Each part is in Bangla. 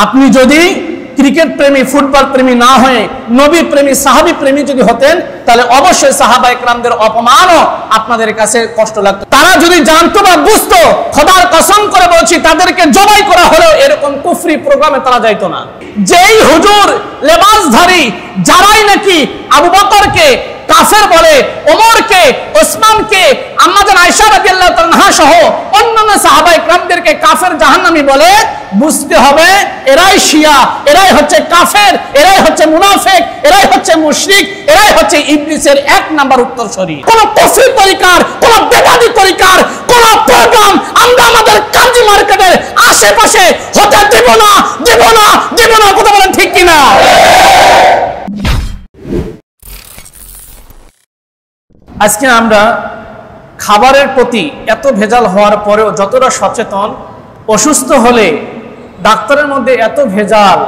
আপনি যদি ক্রিকেট প্রেমী, ফুটবল প্রেমী না হয়ে নবী প্রেমী, সাহাবী প্রেমী যদি হতেন, তাহলে অবশ্যই সাহাবা ইকরামদের অপমানও আপনাদের কাছে কষ্ট লাগতো। তারা যদি জানতো বা বুঝতো, খোদার কসম করে বলছি, তাদেরকে জবাই করা হলেও এরকম কুফরি প্রোগ্রামে তারা যাইতো না। যেই হুজুর লেবাসধারী, যারাই নাকি আবু বকরকে কাফের বলে, ওমরকে, ওসমানকে, আম্মাজান আয়েশা রাদিয়াল্লাহু তাআলা সহ অন্যান্য সাহাবা ইকরামদেরকে কাফের জাহান্নামী বলে, বুঝতে হবে এরাই শিয়া, এরাই হচ্ছে কাফের, এরাই হচ্ছে মুনাফিক, এরাই হচ্ছে মুশরিক, এরাই হচ্ছে ইবলিসের এক নাম্বার উত্তরসূরি। কোন কুফরি তরিকার, কোন বেদাতি তরিকার কোন প্রোগ্রাম আমরা আমাদের কাঞ্জি মার্কেটের আশেপাশে হতে দেব না, দেব না, দেব না। কথা বলেন ঠিক কিনা? আজকে আমরা খাবারের প্রতি এত ভেজাল হওয়ার পরেও যতটা সচেতন, অসুস্থ হলে ডাক্তারের মধ্যে এত ভেজাল,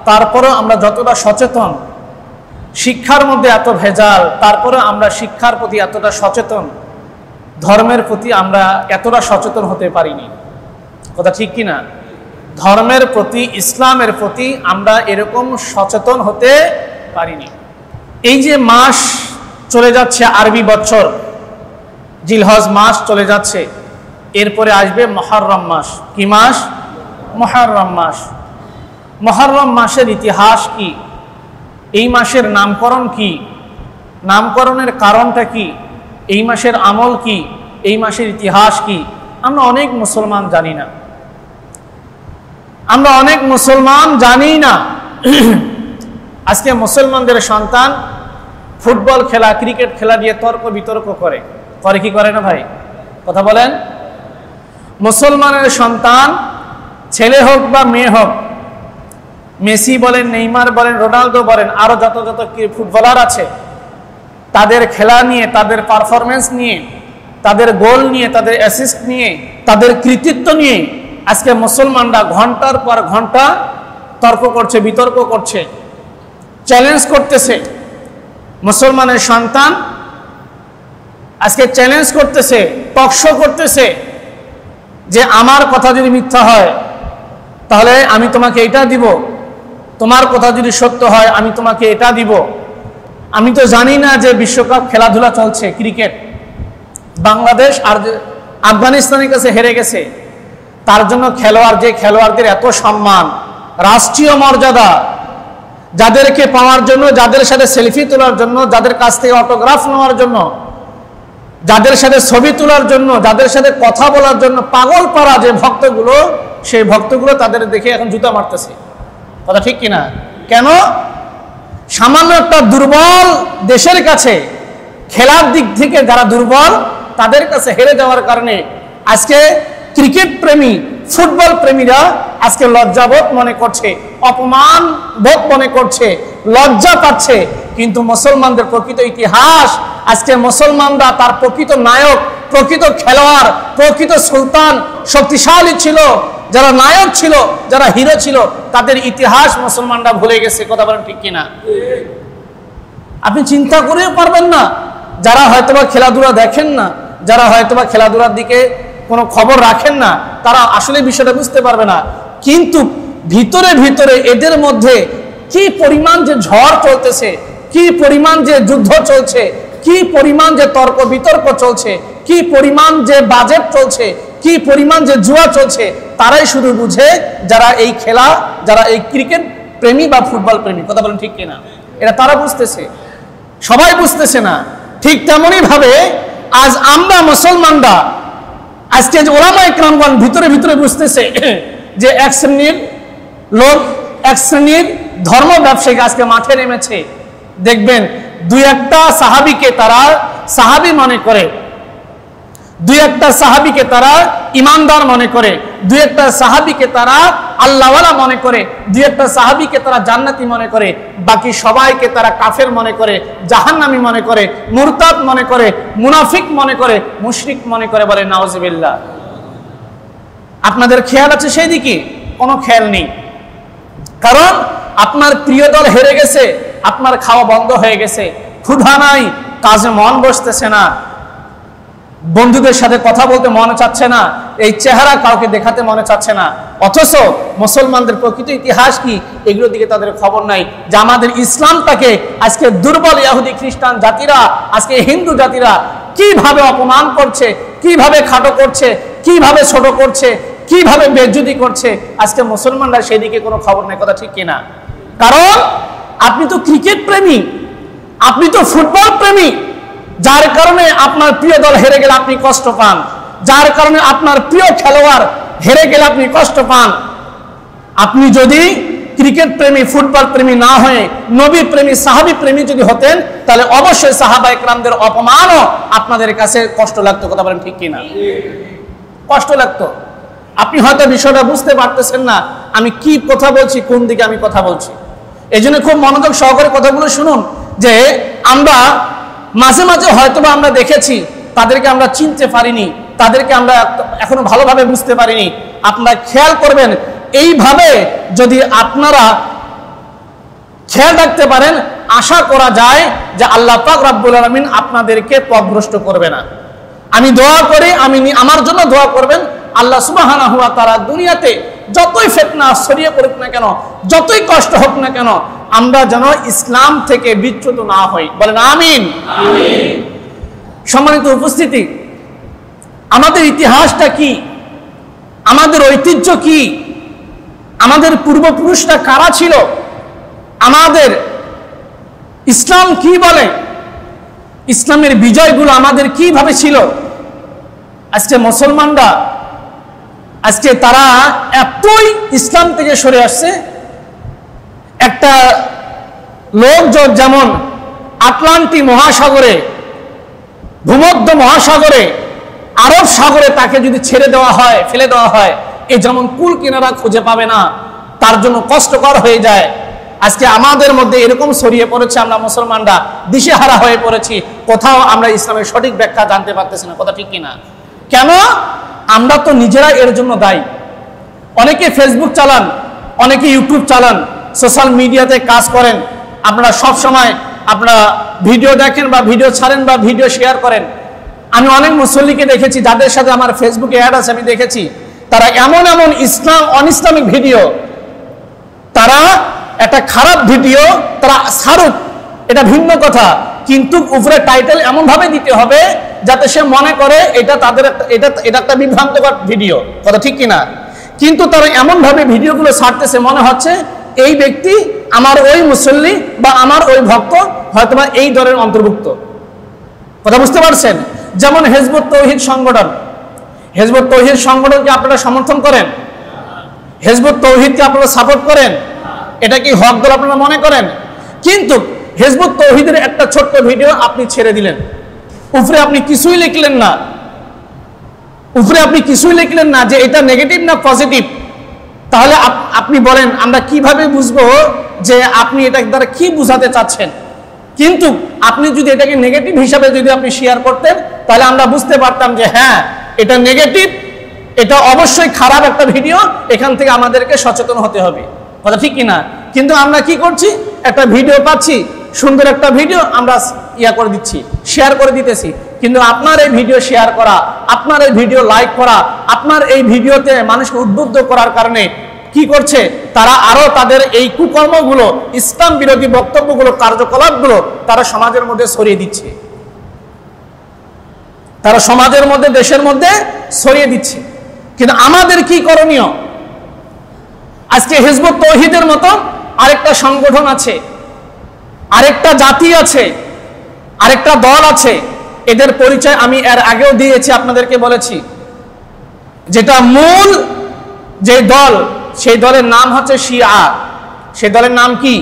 তারপরেও আমরা যতটা সচেতন, শিক্ষার মধ্যে এত ভেজাল, তারপরেও আমরা শিক্ষার প্রতি এতটা সচেতন, ধর্মের প্রতি আমরা এতটা সচেতন হতে পারিনি। কথা ঠিক কিনা? ধর্মের প্রতি, ইসলামের প্রতি আমরা এরকম সচেতন হতে পারিনি। এই যে মাস চলে যাচ্ছে, আরবি বছর জিলহজ মাস চলে যাচ্ছে, এরপরে আসবে মুহররম মাস। কি মাস? মুহররম মাস। মুহররম মাসের ইতিহাস কি? এই মাসের নামকরণ কি? নামকরণের কারণটা কি? এই মাসের আমল কি? এই মাসের ইতিহাস কি? আমরা অনেক মুসলমান জানি না। আমরা অনেক মুসলমান জানি না। আজকে মুসলমানদের সন্তান ফুটবল খেলা, ক্রিকেট খেলা দিয়ে তর্ক বিতর্ক করে কি করে না ভাই? কথা বলেন। মুসলমানের সন্তান, ছেলে হোক বা মেয়ে হোক, মেসি বলেন, নেইমার বলেন, রোনালদো বলেন, আরো যত যত ফুটবলার আছে, তাদের খেলা নিয়ে, তাদের পারফরমেন্স নিয়ে, তাদের গোল নিয়ে, তাদের অ্যাসিস্ট নিয়ে, তাদের কৃতিত্ব নিয়ে আজকে মুসলমানরা ঘন্টার পর ঘন্টা তর্ক করছে, বিতর্ক করছে, চ্যালেঞ্জ করতেছে। মুসলমানের সন্তান আজকে চ্যালেঞ্জ করতেছে, টকশো করতেছে যে আমার কথা যদি মিথ্যা হয় তাহলে আমি তোমাকে এটা দিব, তোমার কথা যদি সত্য হয় আমি তোমাকে এটা দিব। আমি তো জানি না যে বিশ্বকাপ খেলাধুলা চলছে, ক্রিকেট, বাংলাদেশ আর আফগানিস্তানের কাছে হেরে গেছে, তার জন্য যে খেলোয়াড়দের এত সম্মান, রাষ্ট্রীয় মর্যাদা, যাদেরকে পাওয়ার জন্য, যাদের সাথে সেলফি তোলার জন্য, যাদের কাছ থেকে অটোগ্রাফ নেওয়ার জন্য, যাদের সাথে ছবি তোলার জন্য, যাদের সাথে কথা বলার জন্য পাগল পাড়া যে ভক্তগুলো, সেই ভক্তগুলো তাদের দেখে এখন জুতা মারতেছে। কথা ঠিক কিনা? কেন? সামান্য একটা দুর্বল দেশের কাছে, খেলার দিক থেকে যারা দুর্বল, তাদের কাছে হেরে যাওয়ার কারণে আজকে ক্রিকেট প্রেমী, ফুটবল প্রেমীরা আজকে লজ্জাবোধ মনে করছে, অপমান বোধ মনে করছে, লজ্জা পাচ্ছে। কিন্তু মুসলমানদের প্রকৃত ইতিহাস, আজকে মুসলমানরা তার প্রকৃত নায়ক, প্রকৃত খেলোয়াড়, প্রকৃত সুলতান, শক্তিশালী ছিল, যারা নায়ক ছিল, যারা হিরো ছিল, তাদের ইতিহাস মুসলমানরা ভুলে গেছে। কথা বলেন ঠিক কিনা? আপনি চিন্তা করেও পারবেন না, যারা হয়তোবা খেলাধুলা দেখেন না, যারা হয়তোবা খেলাধুলার দিকে কোনো খবর রাখেন না, তারা আসলে বিষয়টা বুঝতে পারবে না। কিন্তু ভিতরে ভিতরে এদের মধ্যে কি পরিমাণ যে ঝড় চলতেছে, কি পরিমাণ যে যুদ্ধ চলছে, কি পরিমাণ যে তর্ক বিতর্ক চলছে, কি পরিমাণ যে বাজেট চলছে, কি পরিমাণ যে জুয়া চলছে, তারাই শুধু বুঝে, যারা এই খেলা, যারা এই ক্রিকেট প্রেমী বা ফুটবল প্রেমী। কথা বলেন ঠিক কিনা? এটা তারা বুঝতেছে, সবাই বুঝতেছে না। ঠিক তেমনই ভাবে আজ আমরা মুসলমানরা, আজকে যে ওলামায়ে কেরামগণ ভিতরে ভিতরে বুঝতেছে যে এক শ্রেণীর লোক, এক শ্রেণীর ধর্ম ব্যবসায়ী আজকে মাঠে নেমেছে। দেখবেন দুই একটা সাহাবীকে তারা সাহাবী মনে করে, দুই একটা সাহাবীকে তারা ইমানদার মনে করে, দুই একটা সাহাবীকে তারা আল্লাহওয়ালা মনে করে, দুই একটা সাহাবীকে তারা জান্নাতি মনে করে, বাকি সবাইকে তারা কাফের মনে করে, জাহান্নামী মনে করে, মুরতাদ মনে করে, মুনাফিক মনে করে, মুশরিক মনে করে। বলে নাউজুবিল্লাহ। আপনাদের খেয়াল আছে সেই দিকে? কোনো খেয়াল নেই। কারণ আপনার প্রিয় দল হেরে গেছে, আপনার খাওয়া বন্ধ হয়ে গেছে, ক্ষুধা নাই, কাজে মন বসতেছে না, বন্ধুদের সাথে কথা বলতে মন চাচ্ছে না, এই চেহারা কাউকে দেখাতে মনে চাচ্ছে না, অথচ মুসলমানদের প্রকৃত ইতিহাস কি এগুলোর দিকে তাদের খবর নাই। যে আমাদের ইসলামটাকে আজকে দুর্বল ইহুদি খ্রিস্টান জাতিরা, আজকে হিন্দু জাতিরা কিভাবে অপমান করছে, কিভাবে খাটো করছে, কিভাবে ছোট করছে, কিভাবে বেজ্জতি করছে, আজকে মুসলমানরা সেদিকে কোনো খবর নেই। কথা ঠিক কিনা? কারণ আপনি তো ক্রিকেট প্রেমী, আপনি তো ফুটবল প্রেমী, যার কারণে আপনার প্রিয় দল হেরে গেলে আপনি কষ্ট পান, যার কারণে আপনার প্রিয় খেলোয়াড় হেরে গেলে আপনি কষ্ট পান। আপনি যদি ক্রিকেট প্রেমী, ফুটবল প্রেমী না হয়ে নবী প্রেমী, সাহাবী প্রেমী যদি হতেন, তাহলে অবশ্যই সাহাবা ইকরামদের অপমানও আপনাদের কাছে কষ্ট লাগতো। কথা বলেন ঠিক কিনা? কষ্ট লাগতো। আপনি হয়তো বিষয়টা বুঝতে পারতেছেন না আমি কি কথা বলছি, কোন দিকে আমি কথা বলছি। এই জন্য খুব মনোযোগ সহকারে কথাগুলো শুনুন। যে আমরা মাঝে মাঝে হয়তোবা আমরা দেখেছি তাদেরকে আমরা চিনতে পারিনি, তাদেরকে আমরা এখনো ভালোভাবে বুঝতে পারিনি। আপনারা খেয়াল করবেন, এইভাবে যদি আপনারা খেয়াল রাখতে পারেন, আশা করা যায় যে আল্লাহ পাক রব্বুল আলামিন আপনাদেরকে পথভ্রষ্ট করবে না। আমি দোয়া করি, আমার জন্য দোয়া করবেন, আল্লাহ সুবহানাহু ওয়া তাআলা দুনিয়াতে যতই ফিতনা ছড়িয়ে পড়ুক না কেন, যতই কষ্ট হোক না কেন, আমরা যেন ইসলাম থেকে বিচ্যুত না হই। বলেন আমিন। সম্মানিত উপস্থিতি, আমাদের ইতিহাসটা কি, আমাদের ঐতিহ্য কি, আমাদের পূর্বপুরুষরা কারা ছিল, আমাদের ইসলাম কি বলে, ইসলামের বিজয়গুলো আমাদের কিভাবে ছিল। আজকে মুসলমানরা আজকে তারা এতই ইসলাম থেকে সরে আসছে। একটা লোক যেমন আটলান্টিক মহাসাগরে, ভূমধ্য মহাসাগরে, আরব সাগরে তাকে যদি ছেড়ে দেওয়া হয়, ফেলে দেওয়া হয়, এ যেমন কুল কিনারা খুঁজে পাবে না, তার জন্য কষ্টকর হয়ে যায়। আজকে আমাদের মধ্যে এরকম ছড়িয়ে পড়েছে, আমরা মুসলমানরা দিশেহারা হয়ে পড়েছি, কোথাও আমরা ইসলামের সঠিক ব্যাখ্যা জানতে পারতেছি না। কথা ঠিক কিনা? কেন? আমরা তো নিজেরা এর জন্য দায়ী। অনেকে ফেসবুক চালান, অনেকে ইউটিউব চালান, সোশ্যাল মিডিয়াতে কাজ করেন, আপনারা সব সময় আপনারা ভিডিও দেখেন বা ভিডিও ছাড়েন বা ভিডিও শেয়ার করেন। আমি অনেক মুসল্লিকে দেখেছি, যাদের সাথে আমার ফেসবুকে অ্যাড আছে, আমি দেখেছি তারা এমন এমন অনইসলামিক ভিডিও, তারা একটা খারাপ ভিডিও তারা ছাড়ুক, এটা ভিন্ন কথা, কিন্তু উপরে টাইটেল এমন ভাবে দিতে হবে যাতে সে মনে করে এটা তাদের এটা একটা বিভ্রান্তকর ভিডিও। কথা ঠিক কিনা? কিন্তু তারা এমন ভাবে ভিডিওগুলো ছাড়তেছে, মনে হচ্ছে এই ব্যক্তি আমার ওই মুসল্লি বা আমার ওই ভক্ত হয়তোবা এই দলের অন্তর্ভুক্ত। কথা বুঝতে পারছেন? যেমন হিজবুত তৌহিদ সংগঠন, হিজবুত তৌহিদ সংগঠনকে আপনারা সমর্থন করেন? হিজবুত তৌহিদকে আপনারা সাপোর্ট করেন? এটা কি হক দল আপনারা মনে করেন? কিন্তু হিজবুত তৌহিদের একটা ছোট্ট ভিডিও আপনি ছেড়ে দিলেন, উপরে আপনি কিছুই লিখলেন না, উপরে আপনি কিছুই লিখলেন না যে এটা নেগেটিভ না পজিটিভ। তাহলে আপনি বলেন আমরা কিভাবে বুঝবো যে আপনি এটা দ্বারা কি বুঝাতে চাচ্ছেন? কিন্তু আপনি যদি এটাকে নেগেটিভ হিসাবে যদি আপনি শেয়ার করতেন, তাহলে আমরা বুঝতে পারতাম যে হ্যাঁ এটা নেগেটিভ, এটা অবশ্যই খারাপ একটা ভিডিও, এখান থেকে আমাদেরকে সচেতন হতে হবে। কথা ঠিক কিনা? কিন্তু আমরা কি করছি, একটা ভিডিও পাচ্ছি, সুন্দর একটা ভিডিও আমরা করে দিচ্ছি, শেয়ার করে দিতেছি, কিন্তু আপনার এই ভিডিও শেয়ার করা, আপনার এই ভিডিও লাইক করা, আপনার এই ভিডিওতে মানুষকে উদ্বুদ্ধ করার কারণে কি করছে, তারা আরো তাদের এই কুকর্মগুলো, ইসলাম বিরোধী বক্তব্যগুলো, কার্যকলাপগুলো তারা সমাজের মধ্যে ছড়িয়ে দিচ্ছে, তারা সমাজের মধ্যে, দেশের মধ্যে ছড়িয়ে দিচ্ছে। কিন্তু আমাদের কি করণীয়? আজকে হিজবুত তৌহিদের মতো আরেকটা সংগঠন আছে, আরেকটা জাতি আছে, আরেকটা দল আছে, এদের পরিচয় আমি এর আগেও দিয়েছি, আপনাদেরকে বলেছি, যেটা মূল যে দল, সেই দলের নাম হচ্ছে শিয়া। সেই দলের নাম কি?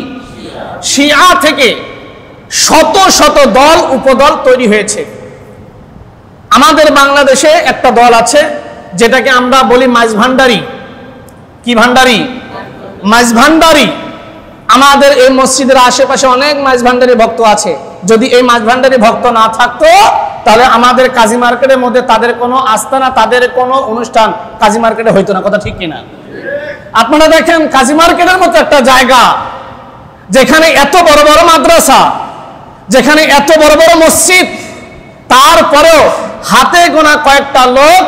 শিয়া থেকে শত শত দল, উপদল তৈরি হয়েছে। আমাদের বাংলাদেশে একটা দল আছে যেটাকে আমরা বলি মাঝভান্ডারি। কি ভান্ডারি? মাঝভান্ডারি। আমাদের এই মসজিদের আশেপাশে অনেক মাঝভান্ডারি ভক্ত আছে। যদি এই মাঝভান্ডারি ভক্ত না থাকতো, তাহলে আমাদের কাজী মার্কেটের মধ্যে তাদের কোনো আস্তানা, তাদের কোনো অনুষ্ঠান কাজী মার্কেটে হইতো না। কথা ঠিক কিনা? আপনারা দেখেন কাজী মার্কেটের মতো একটা জায়গা, যেখানে এত বড় বড় মাদ্রাসা, যেখানে এত বড় বড় মসজিদ, তারপরেও হাতে গোনা কয়েকটা লোক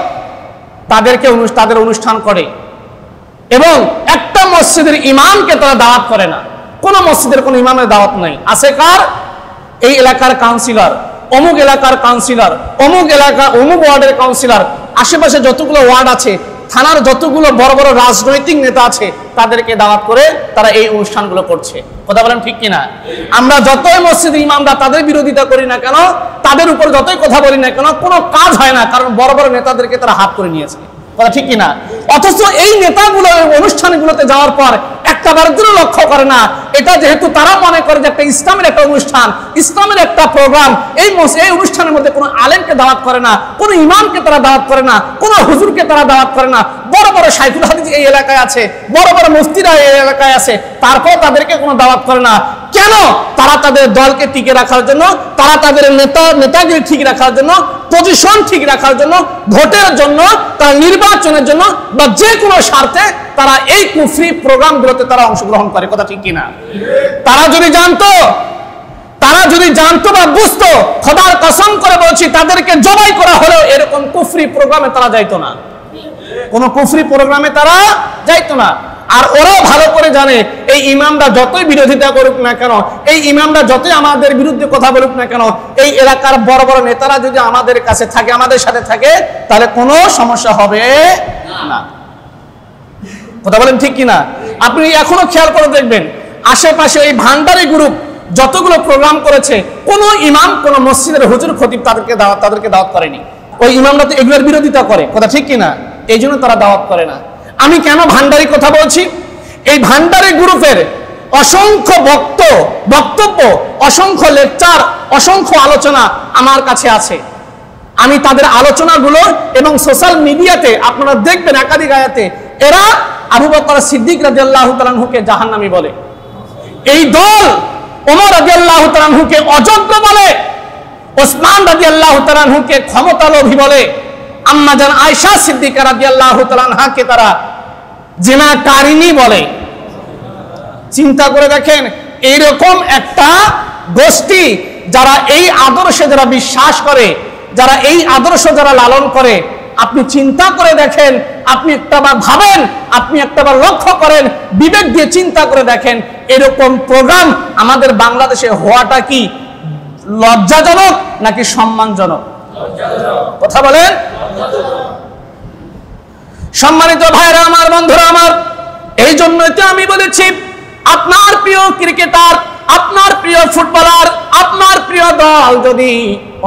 তাদের অনুষ্ঠান করে, এবং একটা মসজিদের ইমামকে তারা দাওয়াত করে না। কোন মসজিদের কোন ইমামের দাওয়াত নাই। আছে কার? এই এলাকার কাউন্সিলর, অমুক এলাকার কাউন্সিলর, অমুক এলাকা অমুক ওয়ার্ডের কাউন্সিলর, আশেপাশে যতগুলো ওয়ার্ড আছে, থানার যতগুলো বড় বড় রাজনৈতিক নেতা আছে, তাদেরকে দাওয়াত করে তারা এই অনুষ্ঠানগুলো করছে। কথা বলেন ঠিক কিনা? আমরা যতই মসজিদের ইমামরা তাদের বিরোধিতা করি না কেন, তাদের উপর যতই কথা বলি না কেন, কোনো কাজ হয় না, কারণ বড় বড় নেতাদেরকে তারা হাত করে নিয়েছে। কথা ঠিক কিনা? অথচ এই নেতাগুলো অনুষ্ঠানগুলোতে যাওয়ার পর একটা বারের জন্য লক্ষ্য করে না, এটা যেহেতু তারা মনে করে যে একটা ইসলামের একটা অনুষ্ঠান, ইসলামের একটা প্রোগ্রাম, এই অনুষ্ঠানের মধ্যে কোনো আলেমকে দাওয়াত করে না, কোনো ইমামকে তারা দাওয়াত করে না, কোনো হুজুরকে তারা দাওয়াত করে না। বড় বড় শাইখুল হাদিস এই এলাকায় আছে, বড় বড় মুফতিরা এই এলাকায় আছে, তারপর তাদেরকে কোনো দাওয়াত করে না। কেন? তারা তাদের দলকে টিকে রাখার জন্য, তারা তাদের নেতাগিরি ঠিক রাখার জন্য, পজিশন ঠিক রাখার জন্য, ভোটের জন্য, তার নির্বাচনের জন্য, বা যে কোনো স্বার্থে তারা এই কুফরি প্রোগ্রামগুলোতে তারা অংশগ্রহণ করে। কথা ঠিক কিনা? তারা যদি জানতো বা বুঝতো, খোদার কসম করে বলছি, তাদেরকে জবাই করা হলেও এরকম কুফরি প্রোগ্রামে তারা যাইতো না, কোন কুফরি প্রোগ্রামে তারা যাইতো না। আর ওরাও ভালো করে জানে, এই ইমামরা যতই বিরোধিতা করুক না কেন, এই ইমামরা যতই আমাদের বিরুদ্ধে কথা বলুক না কেন, এই এলাকার বড় বড় নেতারা যদি আমাদের কাছে থাকে, আমাদের সাথে থাকে, তাহলে কোনো সমস্যা হবে না। কথা বলেন ঠিক কিনা? আপনি এখনো খেয়াল করে দেখবেন, আশেপাশে এই ভান্ডারি গ্রুপ যতগুলো প্রোগ্রাম করেছে, কোন ইমাম, কোন মসজিদের হুজুর খতিব তাদেরকে দাওয়াত করেনি। ওই ইমামরা তো এগুলোর বিরোধিতা করে। কথা ঠিক কিনা? এই জন্য তারা দাওয়াত করে না। আমি কেন ভান্ডারি কথা বলছি? এই ভান্ডারি গ্রুপের অসংখ্য বক্তব্য, অসংখ্য লেকচার, অসংখ্য আলোচনা আমার কাছে আছে। আমি তাদের আলোচনাগুলো এবং সোশ্যাল মিডিয়াতে আপনারা দেখবেন, একাধিক আয়াতে এরা আবু বকর সিদ্দিক রাদিয়াল্লাহু তাআলা আনহুকে জাহান্নামী বলে, এই দল ওমর রাদিয়াল্লাহু তাআলা আনহুকে অযোগ্য বলে, ওসমান রাদিয়াল্লাহু তাআলা আনহুকে ক্ষমতালোভী বলে, আম্মা জান আয়েশা সিদ্দিকা রাদিয়াল্লাহু তাআলা আনহাকে তারা জিনাকারিনী বলে। চিন্তা করে দেখেন, এইরকম একটা গোষ্ঠী যারা এই আদর্শে যারা বিশ্বাস করে, যারা এই আদর্শ যারা লালন করে, আপনি চিন্তা করে দেখেন, আপনি একটাবার ভাবেন, আপনি একটাবার লক্ষ্য করেন, বিবেক দিয়ে চিন্তা করে দেখেন, এরকম প্রোগ্রাম আমাদের বাংলাদেশে হওয়াটা কি লজ্জাজনক নাকি সম্মানজনক? কথা বলেন। সম্মানিত ভাইরা আমার, বন্ধুরা আমার, এই জন্যই তো আমি বলেছি, আপনার প্রিয় ক্রিকেটার, আপনার প্রিয় ফুটবলার, আপনার প্রিয় দল যদি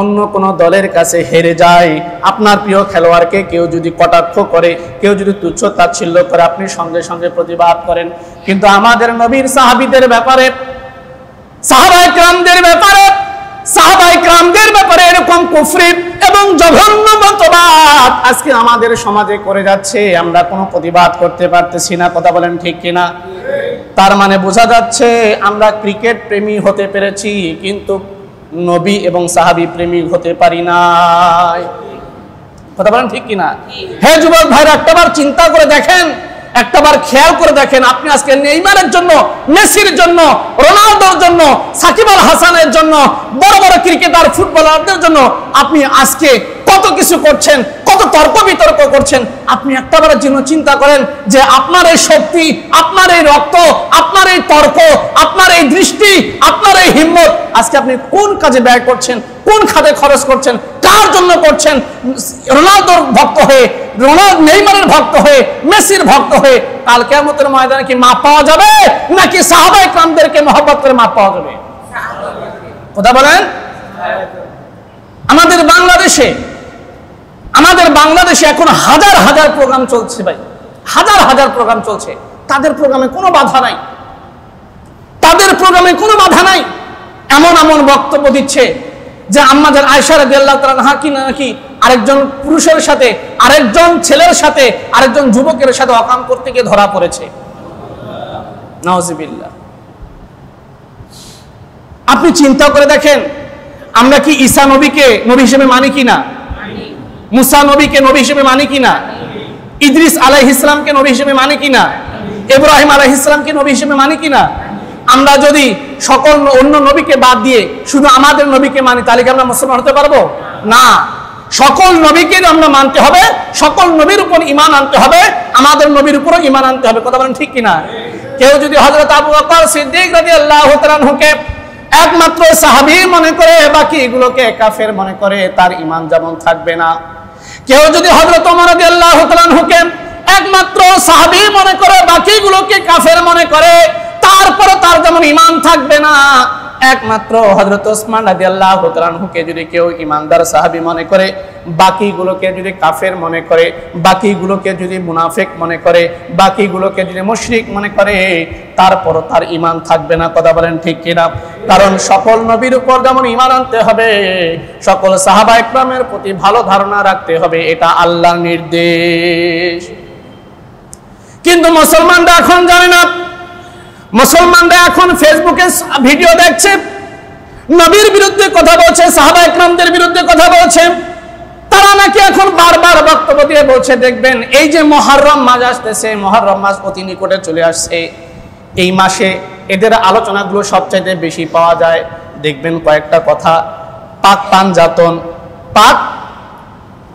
অন্য কোন দলের কাছে হেরে যায়, আপনার প্রিয় খেলোয়াড়কে কেউ যদি কটাক্ষ করে, কেউ যদি তুচ্ছ তাচ্ছিল্য করে, আপনি সঙ্গে সঙ্গে প্রতিবাদ করেন। কিন্তু আমাদের নবীর সাহাবীদের ব্যাপারে, সাহাবায়ে কেরামদের ব্যাপারে এরকম কুফরি এবং জঘন্য মতবাদ আজকে আমাদের সমাজে করে যাচ্ছে, আমরা কোনো প্রতিবাদ করতে পারতেছি না। কথা বলেন ঠিক কিনা? তার মানে বোঝা যাচ্ছে আমরা ক্রিকেট প্রেমী হতে পেরেছি, কিন্তু নবী এবং সাহাবী প্রেমী হতে পারি নাই। কথা বলেন ঠিক কিনা? হে যুবক ভাইরা, একটাবার চিন্তা করে দেখেন, একটাবার খেয়াল করে দেখেন, আপনি আজকে নেইমারের জন্য, মেসির জন্য, রোনালদোর জন্য, সাকিব আল হাসানের জন্য, বড় বড় ক্রিকেটার, ফুটবলারদের জন্য আপনি আজকে কত কিছু করছেন, কত তর্ক বিতর্ক করছেন। আপনি একটাবারের জন্য চিন্তা করেন যে আপনার এই শক্তি, আপনার এই রক্ত, আপনার এই তর্ক, আপনার এই দৃষ্টি, আপনার এই হিম্মত আজকে আপনি কোন কাজে ব্যয় করছেন, কোন খাতে খরচ করছেন, কার জন্য করছেন? রোনালদোর ভক্ত হয়ে, নেইমারের ভক্ত হয়ে, মেসির ভক্ত হয়ে কাল কিয়ামতের ময়দানে কি মাপ পাওয়া যাবে, নাকি সাহাবায়ে কেরামদেরকে মহব্বত করে মাপ পাওয়া যাবে? কথা বলেন। আমাদের বাংলাদেশে এখন হাজার হাজার প্রোগ্রাম চলছে ভাই, হাজার হাজার প্রোগ্রাম চলছে। তাদের প্রোগ্রামে কোনো বাধা নাই, তাদের প্রোগ্রামে কোনো বাধা নাই। এমন এমন বক্তব্য দিচ্ছে যে আম্মা জান আয়েশা রাদিয়াল্লাহু তাআলা আনহা কি নাকি আরেকজন পুরুষের সাথে, আরেকজন ছেলের সাথে, আরেকজন যুবকের সাথে অকাম করতে গিয়ে ধরা পড়েছে। নাউযুবিল্লাহ। আপনি চিন্তা করে দেখেন, আমরা কি ঈসা নবীকে নবী হিসেবে মানি কিনা? মুসা নবীকে নবী হিসেবে মানি কিনা? ইদ্রিস আলাইহিস সালামকে নবী হিসেবে মানি কিনা? ইব্রাহিম আলাইহিস সালামকে নবী হিসেবে মানি কিনা? আমরা যদি সকল অন্য নবীকে বাদ দিয়ে শুধু আমাদের নবীকে মানি, তাহলে কি আমরা মুসলমান হতে পারবো না? সকল নবীকে আমরা মানতে হবে, সকল নবীর উপর ঈমান আনতে হবে, আমাদের নবীর উপরও ঈমান আনতে হবে। কথা বলেন ঠিক কিনা? কেউ যদি হযরত আবু বকর সিদ্দিক রাদিয়াল্লাহু তাআলা আনহুকে একমাত্র সাহাবী মনে করে বাকি এগুলোকে কাফের মনে করে, তার ঈমান যেমন থাকবে না। কেউ যদি হযরত ওমর রাদিয়াল্লাহু তাআলা আনহুকে একমাত্র সাহাবী মনে করে বাকিগুলোকে কাফের মনে করে, তারপরে তার যেমন ঈমান থাকবে না। একমাত্র হযরত ওসমান রাদিয়াল্লাহু তাআলা আনহুকে যদি কেউ ঈমানদার সাহাবী মনে করে, বাকিগুলোকে যদি কাফের মনে করে, বাকিগুলোকে যদি মুনাফিক মনে করে, বাকিগুলোকে যদি মুশরিক মনে করে, তারপর তার ঈমান থাকবে না। কথা বলেন ঠিক কিনা? কারণ সকল নবীর উপর যেমন ঈমান আনতে হবে, সকল সাহাবা ইকরামের প্রতি ভালো ধারণা রাখতে হবে, এটা আল্লাহর নির্দেশ। কিন্তু মুসলমানরা এখন জানে না। মুসলমানরা এখন ফেসবুকে ভিডিও দেখছে, নবীর বিরুদ্ধে কথা বলছে, সাহাবা ইকরামদের বিরুদ্ধে কথা বলছে। তারা নাকি এখন বারবার বক্তব্য দিয়ে বলছে, দেখবেন এই যে মুহররম মাস আসতেছে, মুহররম মাস অতি নিকটে চলে আসছে, এই মাসে এদের আলোচনাগুলো সবচাইতে বেশি পাওয়া যায়। দেখবেন কয়েকটা কথা, পাক পাঞ্জাতন, পাক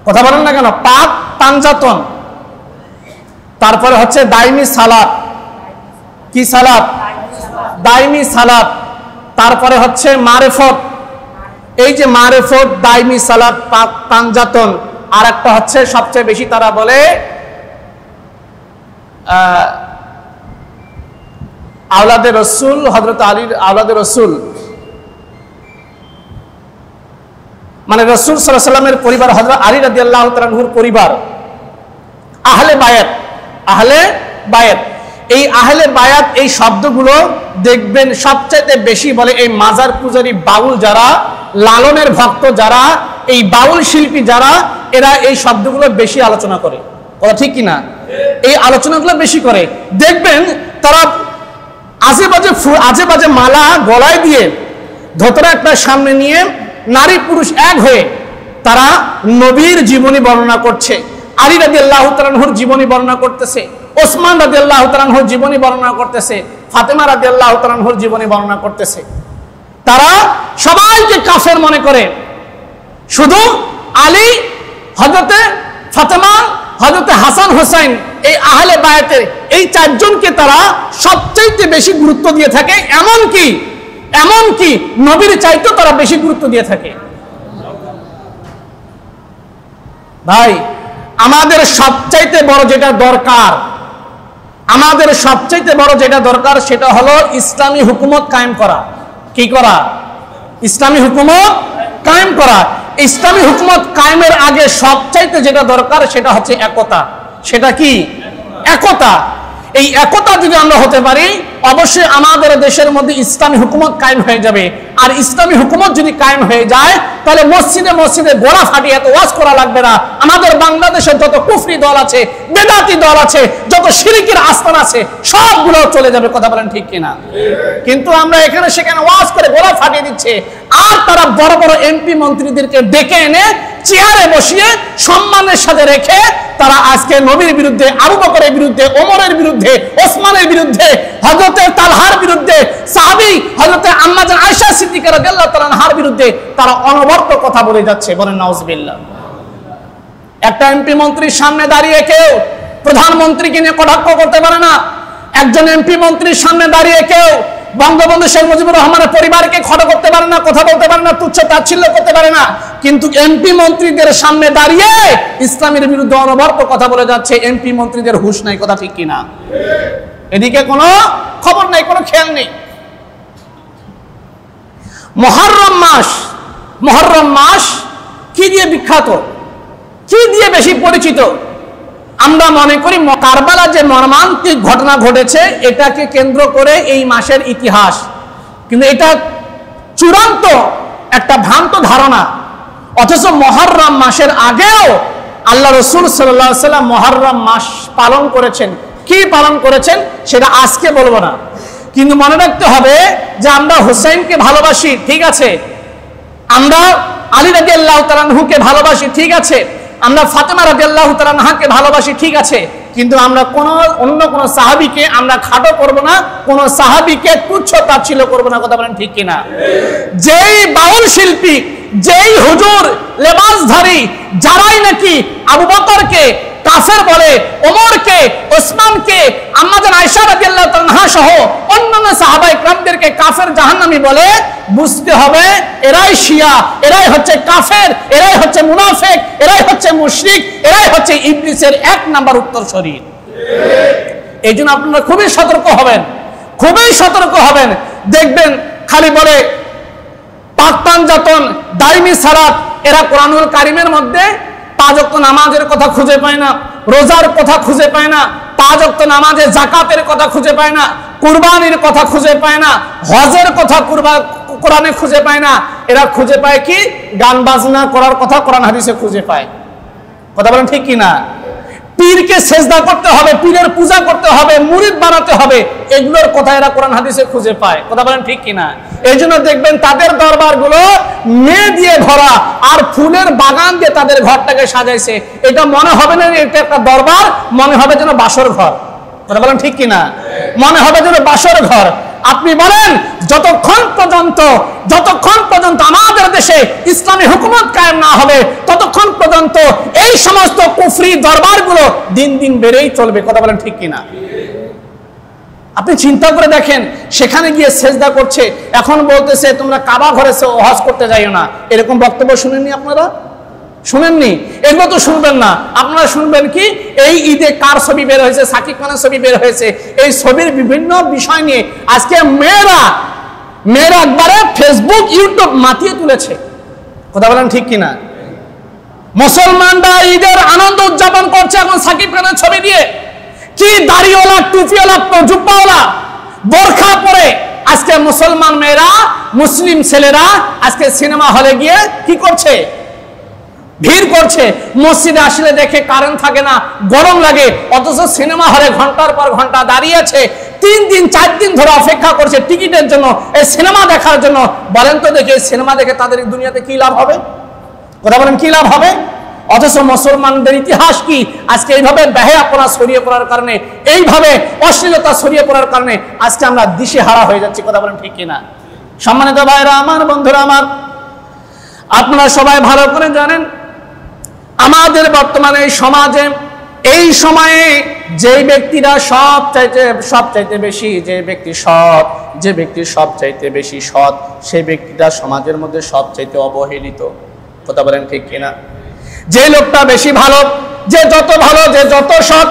কথা বলেন না কেন, পাক পাঞ্জাতন, তারপরে হচ্ছে দাইমি সালাত, কি সালাত? দাইমি সালাত, তারপরে হচ্ছে মারেফত, এই যে মারেফত, দাইমি সালাত, পাক পাঞ্জাতন, আর একটা হচ্ছে সবচেয়ে বেশি তারা বলে আওলাদে রসুল, হযরত আলীর আওলাদে রসুল, মানে রসুল সাল্লাল্লাহু আলাইহি ওয়াসাল্লামের পরিবার, হযরত আলী রাদিয়াল্লাহু তাআলা আনহুর পরিবার, আহলে বায়াত, আহলে বায়াত। এই আহলে বায়াত এই শব্দগুলো দেখবেন সবচেয়ে বেশি বলে এই মাজার পূজারী বাউল যারা, লালনের ভক্ত যারা, এই বাউল শিল্পী যারা, এরা এই শব্দগুলো বেশি আলোচনা করে। কথা ঠিক কিনা? এই আলোচনাগুলো বেশি করে। দেখবেন তারা আজে বাজে মালা গলায় দিয়ে, ধোতরা একটা সামনে নিয়ে, নারী পুরুষ এক হয়ে তারা নবীর জীবনী বর্ণনা করছে, আলী রাদিয়াল্লাহু তাআলা আনহুর জীবনী বর্ণনা করতেছে, ওসমান রাদিয়াল্লাহু তাআলা আনহুর জীবনী বর্ণনা করতেছে, ফাতেমা রাদিয়াল্লাহু তাআলা আনহুর জীবনী বর্ণনা করতেছে। তারা সবাইকে কাফের মনে করে, শুধু আলী, হযরতে ফাতেমা, হযরতে হাসান হোসেন, এই আহলে বায়াতের এই চারজনকে তারা সবচেয়ে বেশি গুরুত্ব দিয়ে থাকে। এমনকি নবীর চাইতেও তারা বেশি গুরুত্ব দিয়ে থাকে। ভাই, আমাদের সবচাইতে বড় যেটা দরকার, আমাদের সবচাইতে বড় যেটা দরকার সেটা হলো ইসলামী হুকুমত কায়েম করা। কি করা? ইসলামী হুকুমত কায়েম করা। ইসলামী হুকুমত কায়েমের আগে সবচাইতে যেটা দরকার সেটা হচ্ছে একতা। সেটা কি? একতা। এই একতা যদি আমরা হতে পারি, অবশ্যই আমাদের দেশের মধ্যে ইসলামী হুকুমত কায়েম হয়ে যাবে। আর ইসলামী হুকুমত যদি কায়েম হয়ে যায়, তাহলে মসজিদে মসজিদে গোড়া ফাটিয়ে এত ওয়াজ করা লাগবে না। আমাদের বাংলাদেশের যত কুফরি দল আছে, বেদাতি দল আছে, যত শিরকের আস্তান আছে, সবগুলো চলে যাবে। কথা বলেন ঠিক কিনা? কিন্তু আমরা এখানে সেখানে ওয়াজ করে গোড়া ফাটিয়ে দিচ্ছে, আর তারা বড় বড় এমপি মন্ত্রীদেরকে ডেকে এনে চেয়ারে বসিয়ে সম্মানের সাথে রেখে তারা আজকে নবীর বিরুদ্ধে, আবু বকরের বিরুদ্ধে, ওমরের বিরুদ্ধে, ওসমানের বিরুদ্ধে, হযরতে তালহার বিরুদ্ধে, সাহাবী হযরতে আম্মা জান আয়েশা সিদ্দিকা রাদিয়াল্লাহু তাআলা আনহার বিরুদ্ধে তারা অনবরত কথা বলে যাচ্ছে। বলেন নাউজুবিল্লাহ। একটা এমপি মন্ত্রীর সামনে দাঁড়িয়ে কেউ প্রধানমন্ত্রীকে নিয়ে কটাক্ষ করতে পারে না। একজন এমপি মন্ত্রীর সামনে দাঁড়িয়ে কেউ বঙ্গবন্ধু শেখ মুজিবুর রহমানের পরিবারকে খড় করতে পারে না, কথা বলতে পারে না, তুচ্ছ তাচ্ছিল্য করতে পারে না। কিন্তু এমপি মন্ত্রীদের সামনে দাঁড়িয়ে ইসলামের বিরুদ্ধে অনবরত কথা বলে যাচ্ছে। এমপি মন্ত্রীদের হুঁশ নাই। কথা ঠিক কিনা? এদিকে কোনো খবর নাই, কোনো খেয়াল নেই। মুহররম মাস কি দিয়ে বিখ্যাত, কি দিয়ে বেশি পরিচিত? আমরা মনে করি কারবালা যে মর্মান্তিক ঘটনা ঘটেছে এটাকে কেন্দ্র করে এই মাসের ইতিহাস, কিন্তু এটা চূড়ান্ত একটা ভ্রান্ত ধারণা। অথচ মুহররম মাসের আগেও আল্লাহ রাসূল সাল্লাল্লাহু আলাইহি ওয়াসাল্লাম মুহররম মাস পালন করেছেন। কি পালন করেছেন সেটা আজকে বলবো না, কিন্তু মনে রাখতে হবে যে আমরা হুসাইনকে ভালোবাসি, ঠিক আছে, আমরা আলী রাদিয়াল্লাহু তাআলা আনহুকে ভালোবাসি, ঠিক আছে, আমরা ফাতেমা রাদিয়াল্লাহু তাআলা আনহাকে ভালোবাসি, ঠিক আছে, কিন্তু আমরা অন্য কোন সাহাবীকে আমরা খাটো করব না, কোন সাহাবীকে তুচ্ছ তাচ্ছিল্য করব না। কথা বলেন ঠিক কিনা? যেই বাউল শিল্পী, যেই হুজুর লেবাসধারী, যারাই নাকি আবু বকরকে কাফের বলে, ওমরকে, ওসমানকে, আম্মাজান আয়েশা রাদিয়াল্লাহু তাআলা সহ অন্যান্য সাহাবায়ে কেরামদেরকে কাফের জাহান্নামী বলে, বুঝতে হবে এরাই শিয়া, এরাই হচ্ছে কাফের, এরাই হচ্ছে মুনাফিক, এরাই হচ্ছে মুশরিক, এরাই হচ্ছে ইবলিসের 1 নাম্বার উত্তরসূরি। এই জন্য আপনারা খুবই সতর্ক হবেন, খুবই সতর্ক হবেন। দেখবেন খালি বলে পাক পাঞ্জাতন, দাইমি সালাত, এরা কোরআনুল কারীমের মধ্যে 5 ওয়াক্ত নামাজের কথা খুঁজে পায় না, রোজার কথা খুঁজে পায় না, 5 ওয়াক্ত নামাজে যাকাতের কথা খুঁজে পায় না, কুরবানির কথা খুঁজে পায় না, হজের কথা কোরআনে খুঁজে পায় না। এরা খুঁজে পায় কি? গান বাজনা করার কথা কোরআন হাদিসে খুঁজে পায়। কথা বলেন ঠিক কিনা? পীরকে সেজদা করতে হবে, পীরের পূজা করতে হবে, মুরিদ বানাতে হবে, এগুলোর কথা এরা কোরআন হাদিসে খুঁজে পায়। কথা বলেন ঠিক কিনা? এই জন্য দেখবেন তাদের দরবারগুলো মেয়ে দিয়ে ভরা আর ফুলের বাগান দিয়ে তাদের ঘরটাকে সাজাইছে। এটা মনে হবে না এটা একটা দরবার, মনে হবে যেন বাসর ঘর। কথা বলেন ঠিক কিনা? মনে হবে যেন বাসর ঘর। আপনি বলেন যতক্ষণ পর্যন্ত আমাদের দেশে ইসলামী হুকুমত কায়েম না হবে, ততক্ষণ পর্যন্ত এই সমস্ত কুফরি দরবারগুলো দিন দিন বেড়েই চলবে। কথা বলেন ঠিক কিনা? আপনি চিন্তা করে দেখেন, সেখানে গিয়ে সেজদা করছে, এখন বলতেছে তোমরা কাবা ঘরে হজ করতে যাইও না। এরকম বক্তব্য শুনেননি আপনারা? শুনেননি? এগুলো তো শুনবেন না। আপনারা শুনবেন কি? এই ঈদে কার ছবি বের হয়েছে, সাকিব খানের ছবি বের হয়েছে, এই ছবির বিভিন্ন বিষয় নিয়ে আজকে মেয়েরা একবারে ফেসবুক, ইউটিউব মাতিয়ে তুলেছে। কথা বলেন ঠিক কিনা? মুসলমানরা ঈদের আনন্দ উদযাপন করছে এখন সাকিব খানের ছবি দিয়ে। কি দাড়িওয়ালা, টুপিওয়ালা, জুব্বাওয়ালা, বোরখা পরে আজকে মুসলমান মেয়েরা, মুসলিম ছেলেরা আজকে সিনেমা হলে গিয়ে কি করছে? ভিড় করছে। মসজিদে আসলে দেখে কারেন্ট থাকে না, গরম লাগে, অথচ সিনেমা হলে ঘন্টার পর ঘন্টা দাঁড়িয়ে আছে, 3 দিন 4 দিন ধরে অপেক্ষা করছে টিকিটের জন্য, এই সিনেমা দেখার জন্য। বলেন তো দেখে সিনেমা দেখে তাদের দুনিয়াতে কি লাভ হবে? কথা বলেন কি লাভ হবে? অথচ মুসলমানদের ইতিহাস কি? আজকে এইভাবে বেহায়াপনা ছড়িয়ে পড়ার কারণে, এইভাবে অশ্লীলতা ছড়িয়ে পড়ার কারণে আজকে আমরা দিশেহারা হয়ে যাচ্ছি। কথা বলেন ঠিক কিনা? সম্মানিত ভাইরা আমার, বন্ধুরা আমার, আপনারা সবাই ভালো করে জানেন আমাদের বর্তমানে সমাজে এই সময়ে যে ব্যক্তিরা সবচাইতে বেশি, যে ব্যক্তি সৎ, যে ব্যক্তি সবচাইতে বেশি সৎ, সেই ব্যক্তিটা সমাজের মধ্যে সবচাইতে অবহেলিত। কথা বলেন ঠিক কিনা? যে লোকটা বেশি ভালো, যে যত ভালো, যে যত সৎ,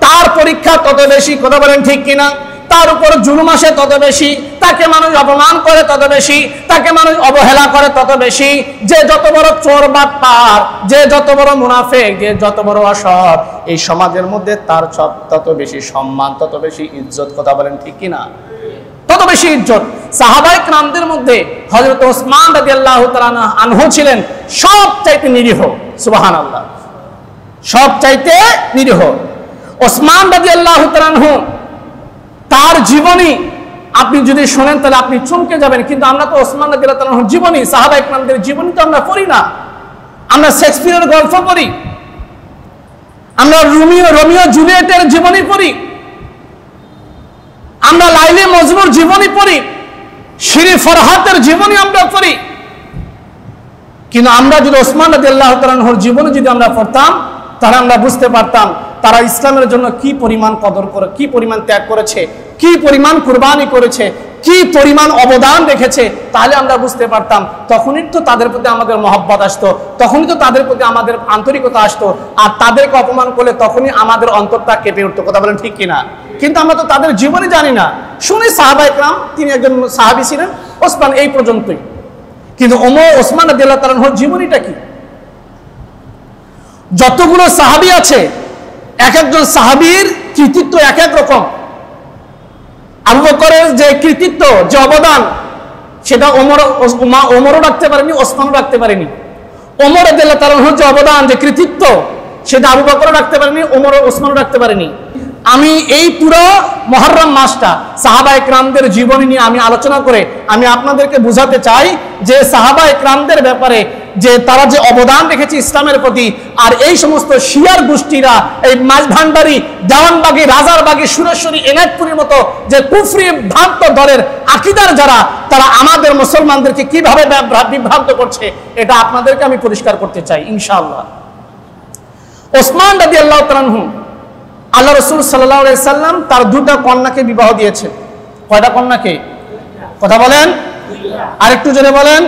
তার পরীক্ষা তত বেশি। কথা বলেন ঠিক কিনা? তার উপর জুলুম আসে তত বেশি, তাকে মানুষ অপমান করে তত বেশি, তাকে মানুষ অবহেলা করে তত বেশি। যে যত বড় চোর বাটপার, যে যত বড় মুনাফিক, যে যত বড় অসৎ, এই সমাজের মধ্যে তার তত বেশি সম্মান, তত বেশি ইজ্জত। কথা বলেন ঠিক কিনা? তত বেশি ইজ্জত। সাহাবায়ে কেরামদের মধ্যে হযরত ওসমান রাদিয়াল্লাহু তাআলা আনহু ছিলেন সবচাইতে নিরীহ। সুবহানাল্লাহ, সবচাইতে নিরীহ। ওসমান রাদিয়াল্লাহু তাআলা আনহু, তার জীবনী আপনি যদি শোনেন তাহলে আপনি চমকে যাবেন। কিন্তু আমরা তো ওসমান রাদিয়াল্লাহু তাআলা আনহুর জীবনী, সাহাবায়ে কেরামদের জীবনী তো আমরা পড়ি না। আমরা শেক্সপিয়ারের গল্প পড়ি, আমরা রোমিও জুলিয়েটের জীবনী পড়ি, আমরা লাইলি মজনুর জীবনী পড়ি, শিরি ফরহাতের জীবনী আমরা পড়ি। কিন্তু আমরা যদি ওসমান রাদিয়াল্লাহু তাআলা আনহুর জীবনী যদি আমরা পড়তাম, তাহলে আমরা বুঝতে পারতাম তারা ইসলামের জন্য কি পরিমাণ কদর করে, কি পরিমাণ ত্যাগ করেছে, কি পরিমাণ কুরবানি করেছে, কি পরিমাণ অবদান রেখেছে। তাহলে আমরা বুঝতে পারতাম, তখনই তো তাদের প্রতি আমাদের মহব্বত আসতো, তখনই তো তাদের প্রতি আমাদের আন্তরিকতা আসতো। আর তাদেরকে অপমান করলে তখনই আমাদের অন্তরটা কেঁপে উঠতো। কথা বলেন ঠিক কিনা? কিন্তু আমরা তো তাদের জীবনে জানি না, শুনি সাহাবায়ে কেরাম, তিনি একজন সাহাবী ছিলেন, ওসমান, এই পর্যন্তই। কিন্তু ওসমান রাদিয়াল্লাহু তাআলা আনহুর জীবনীটা কি? যতগুলো সাহাবী আছে, এক একজন সাহাবীর কৃতিত্ব এক এক রকম। আবু বকরের যে কৃতিত্ব, যে অবদান, সেটা ওমরও রাখতে পারেনি, ওসমানও রাখতে পারেনি। ওমর রাদিয়াল্লাহু তাআলা আনহুর যে অবদান, যে কৃতিত্ব, সেটা আবু বকরও রাখতে পারেনি, ওমরও ওসমানও রাখতে পারেনি। আমি এই পুরো মুহররম মাসটা সাহাবায়ে কেরামদের জীবনী নিয়ে আমি আলোচনা করে আমি আপনাদেরকে বোঝাতে চাই যে সাহাবায়ে কেরামদের ব্যাপারে যে তারা যে অবদান রেখেছে ইসলামের প্রতি, আর এই সমস্ত শিয়ার গোষ্ঠীরা এই মাঝভান্ডারি, দেওয়ানবাগী, রাজারবাগী, সুরেশ্বরী, এনায়তপুরীর মতো যে কুফরি ভ্রান্ত দলের আকীদার যারা, তারা আমাদের মুসলমানদেরকে কিভাবে বিভ্রান্ত করছে, এটা আপনাদেরকে আমি পরিষ্কার করতে চাই ইনশাআল্লাহ। ওসমান রাদিয়াল্লাহু তাআলা আনহু, আল্লাহ রাসূল সাল্লাল্লাহু আলাইহি সাল্লাম তার দুটো কন্যাকে বিবাহ দিয়েছেন। কয়টা কন্যাকে? কথা বলেন, আরেকটু জোরে বলেন।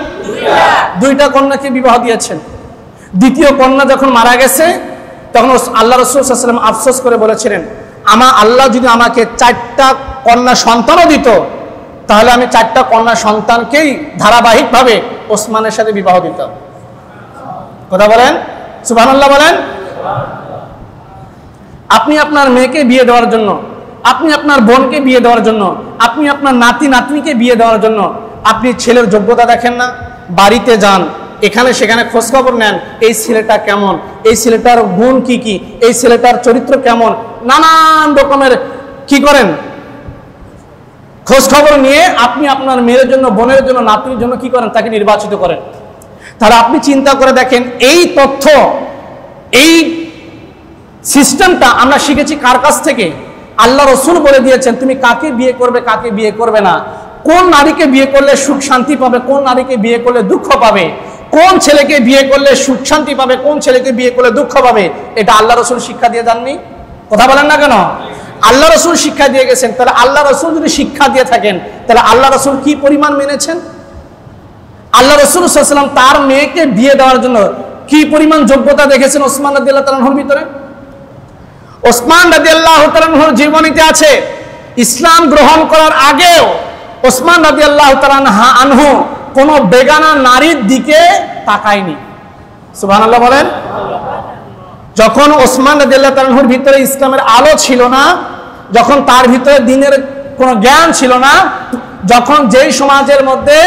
দুইটা কন্যাকে বিবাহ দিয়েছেন। দ্বিতীয় কন্যা যখন মারা গেছে, তখন আল্লাহ রাসূল সাল্লাল্লাহু আলাইহি সাল্লাম আফসোস করে বলেছিলেন, আল্লাহ যদি আমাকে 4টা কন্যা সন্তানও দিত, তাহলে আমি 4টা কন্যা সন্তানকেই ধারাবাহিকভাবে ওসমানের সাথে বিবাহ দিতাম। কথা বলেন, সুবহানাল্লাহ বলেন। আপনি আপনার মেয়েকে বিয়ে দেওয়ার জন্য, আপনি আপনার বোনকে বিয়ে দেওয়ার জন্য, আপনি আপনার নাতি নাতনিকে বিয়ে দেওয়ার জন্য আপনি ছেলের যোগ্যতা দেখেন না? বাড়িতে যান, এখানে সেখানে খোঁজখবর নেন, এই ছেলেটা কেমন, এই ছেলেটার গুণ কি কি, এই ছেলেটার চরিত্র কেমন, নানান রকমের কি করেন খোঁজখবর নিয়ে আপনি আপনার মেয়ের জন্য, বোনের জন্য, নাতনির জন্য কি করেন, তাকে নির্বাচিত করেন। তাহলে আপনি চিন্তা করে দেখেন, এই তথ্য, এই সিস্টেমটা আমরা শিখেছি কার কাছ থেকে? আল্লাহ রাসূল বলে দিয়েছেন তুমি কাকে বিয়ে করবে, কাকে বিয়ে করবে না, কোন নারীকে বিয়ে করলে সুখ শান্তি পাবে, কোন নারীকে বিয়ে করলে দুঃখ পাবে, কোন ছেলেকে বিয়ে করলে সুখ শান্তি পাবে, কোন ছেলেকে বিয়ে করলে দুঃখ পাবে, এটা আল্লাহ রাসূল শিক্ষা দিয়ে যাননি? কথা বলেন না কেন? আল্লাহ রাসূল শিক্ষা দিয়ে গেছেন। তাহলে আল্লাহ রাসূল যদি শিক্ষা দিয়ে থাকেন, তাহলে আল্লাহ রাসূল কি পরিমাণ মেনেছেন? আল্লাহ রাসূল সাল্লাল্লাহু আলাইহি ওয়াসাল্লাম তার মেয়েকে বিয়ে দেওয়ার জন্য কি পরিমাণ যোগ্যতা দেখেছেন ওসমান রাদিয়াল্লাহু তাআলা আনহুর ভিতরে? ওসমান রাদিয়াল্লাহু তাআলা আনহুর জীবনীতে আছে, ইসলাম গ্রহণ করার আগেও ওসমান রাদিয়াল্লাহু তাআলা আনহু কোনো বেগানা নারীর দিকে তাকায়নি। সুবহানাল্লাহ বলেন। যখন ওসমান রাদিয়াল্লাহু তাআলা আনহুর ভিতরে ইসলামের আলো ছিল না, যখন তার ভিতরে দ্বীনের কোনো জ্ঞান ছিল না, যখন যেই সমাজের মধ্যে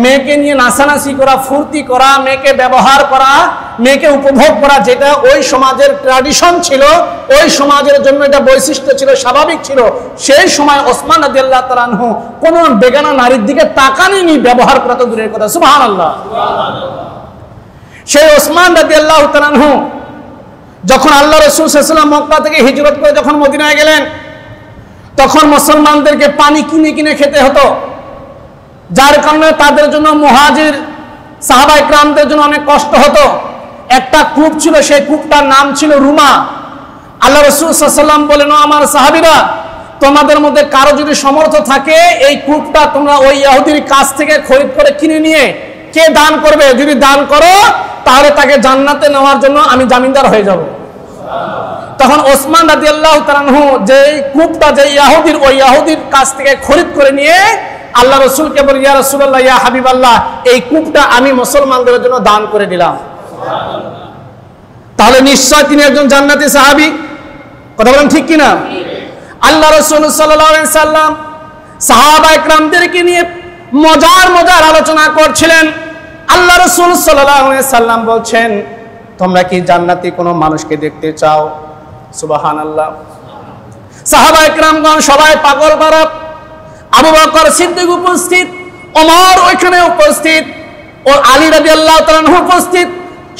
মেয়েকে নিয়ে নাচানাচি করা, ফুর্তি করা, মেয়েকে ব্যবহার করা, মেয়েকে উপভোগ করা, যেটা ওই সমাজের ট্র্যাডিশন ছিল, ওই সমাজের জন্য এটা বৈশিষ্ট্য ছিল, স্বাভাবিক ছিল, সেই সময় ওসমান রাদিয়াল্লাহু তাআলা আনহু কোন বেগানা নারীর দিকে তাকাননি, ব্যবহার করা তো দূরের কথা। সুবহানাল্লাহ। সেই ওসমান রাদিয়াল্লাহু তাআলা আনহু যখন আল্লাহ রাসূল সাল্লাল্লাহু আলাইহি ওয়াসাল্লাম মক্কা থেকে হিজরত করে যখন মদিনায় গেলেন, তখন মুসলমানদেরকে পানি কিনে কিনে খেতে হতো, যার কারণে তাদের জন্য মুহাজির সাহাবায়ে কেরামদের জন্য অনেক কষ্ট হতো। একটা কূপ ছিল, সেই কূপটার নাম ছিল রুমা। আল্লাহ রাসূল সাল্লাল্লাহু আলাইহি ওয়াসাল্লাম বলেন, আমার সাহাবীরা, তোমাদের মধ্যে কারো যদি সমর্থ থাকে, এই কূপটা তোমরা ওই ইহুদির কাছ থেকে খরিদ করে কিনে নিয়ে কে দান করবে, যদি দান করো তাহলে তাকে জান্নাতে নেওয়ার জন্য আমি জামিনদার হয়ে যাব। তখন ওসমান রাদিয়াল্লাহু তাআলা আনহু যে কূপটা যে ইহুদির, ওই ইহুদির কাছ থেকে খরিদ করে নিয়ে আল্লাহ রাসূলকে বলে, ইয়া রাসূলুল্লাহ, ইয়া হাবিবাল্লাহ, এই কূপটা আমি মুসলমানদের জন্য দান করে দিলাম। তাহলে নিশ্চয় তিনি একজন জান্নাতি সাহাবী। কথা বলেন ঠিক কিনা? আল্লাহ রাসূল সাল্লাল্লাহু আলাইহি সাল্লাম সাহাবায়ে কেরামদেরকে নিয়ে মজার মজার আলোচনা করছিলেন। আল্লাহ রাসূল সাল্লাল্লাহু আলাইহি সাল্লাম বলছেন, তোমরা কি জান্নাতি কোনো মানুষকে দেখতে চাও? সুবহানাল্লাহ। সাহাবায়ে কেরামগণ সবাই পাগল করা, আবু বকর সিদ্দিক উপস্থিত, ওমর ওইখানে উপস্থিত, ও আলী রাদিয়াল্লাহু তাআলা আনহু উপস্থিত,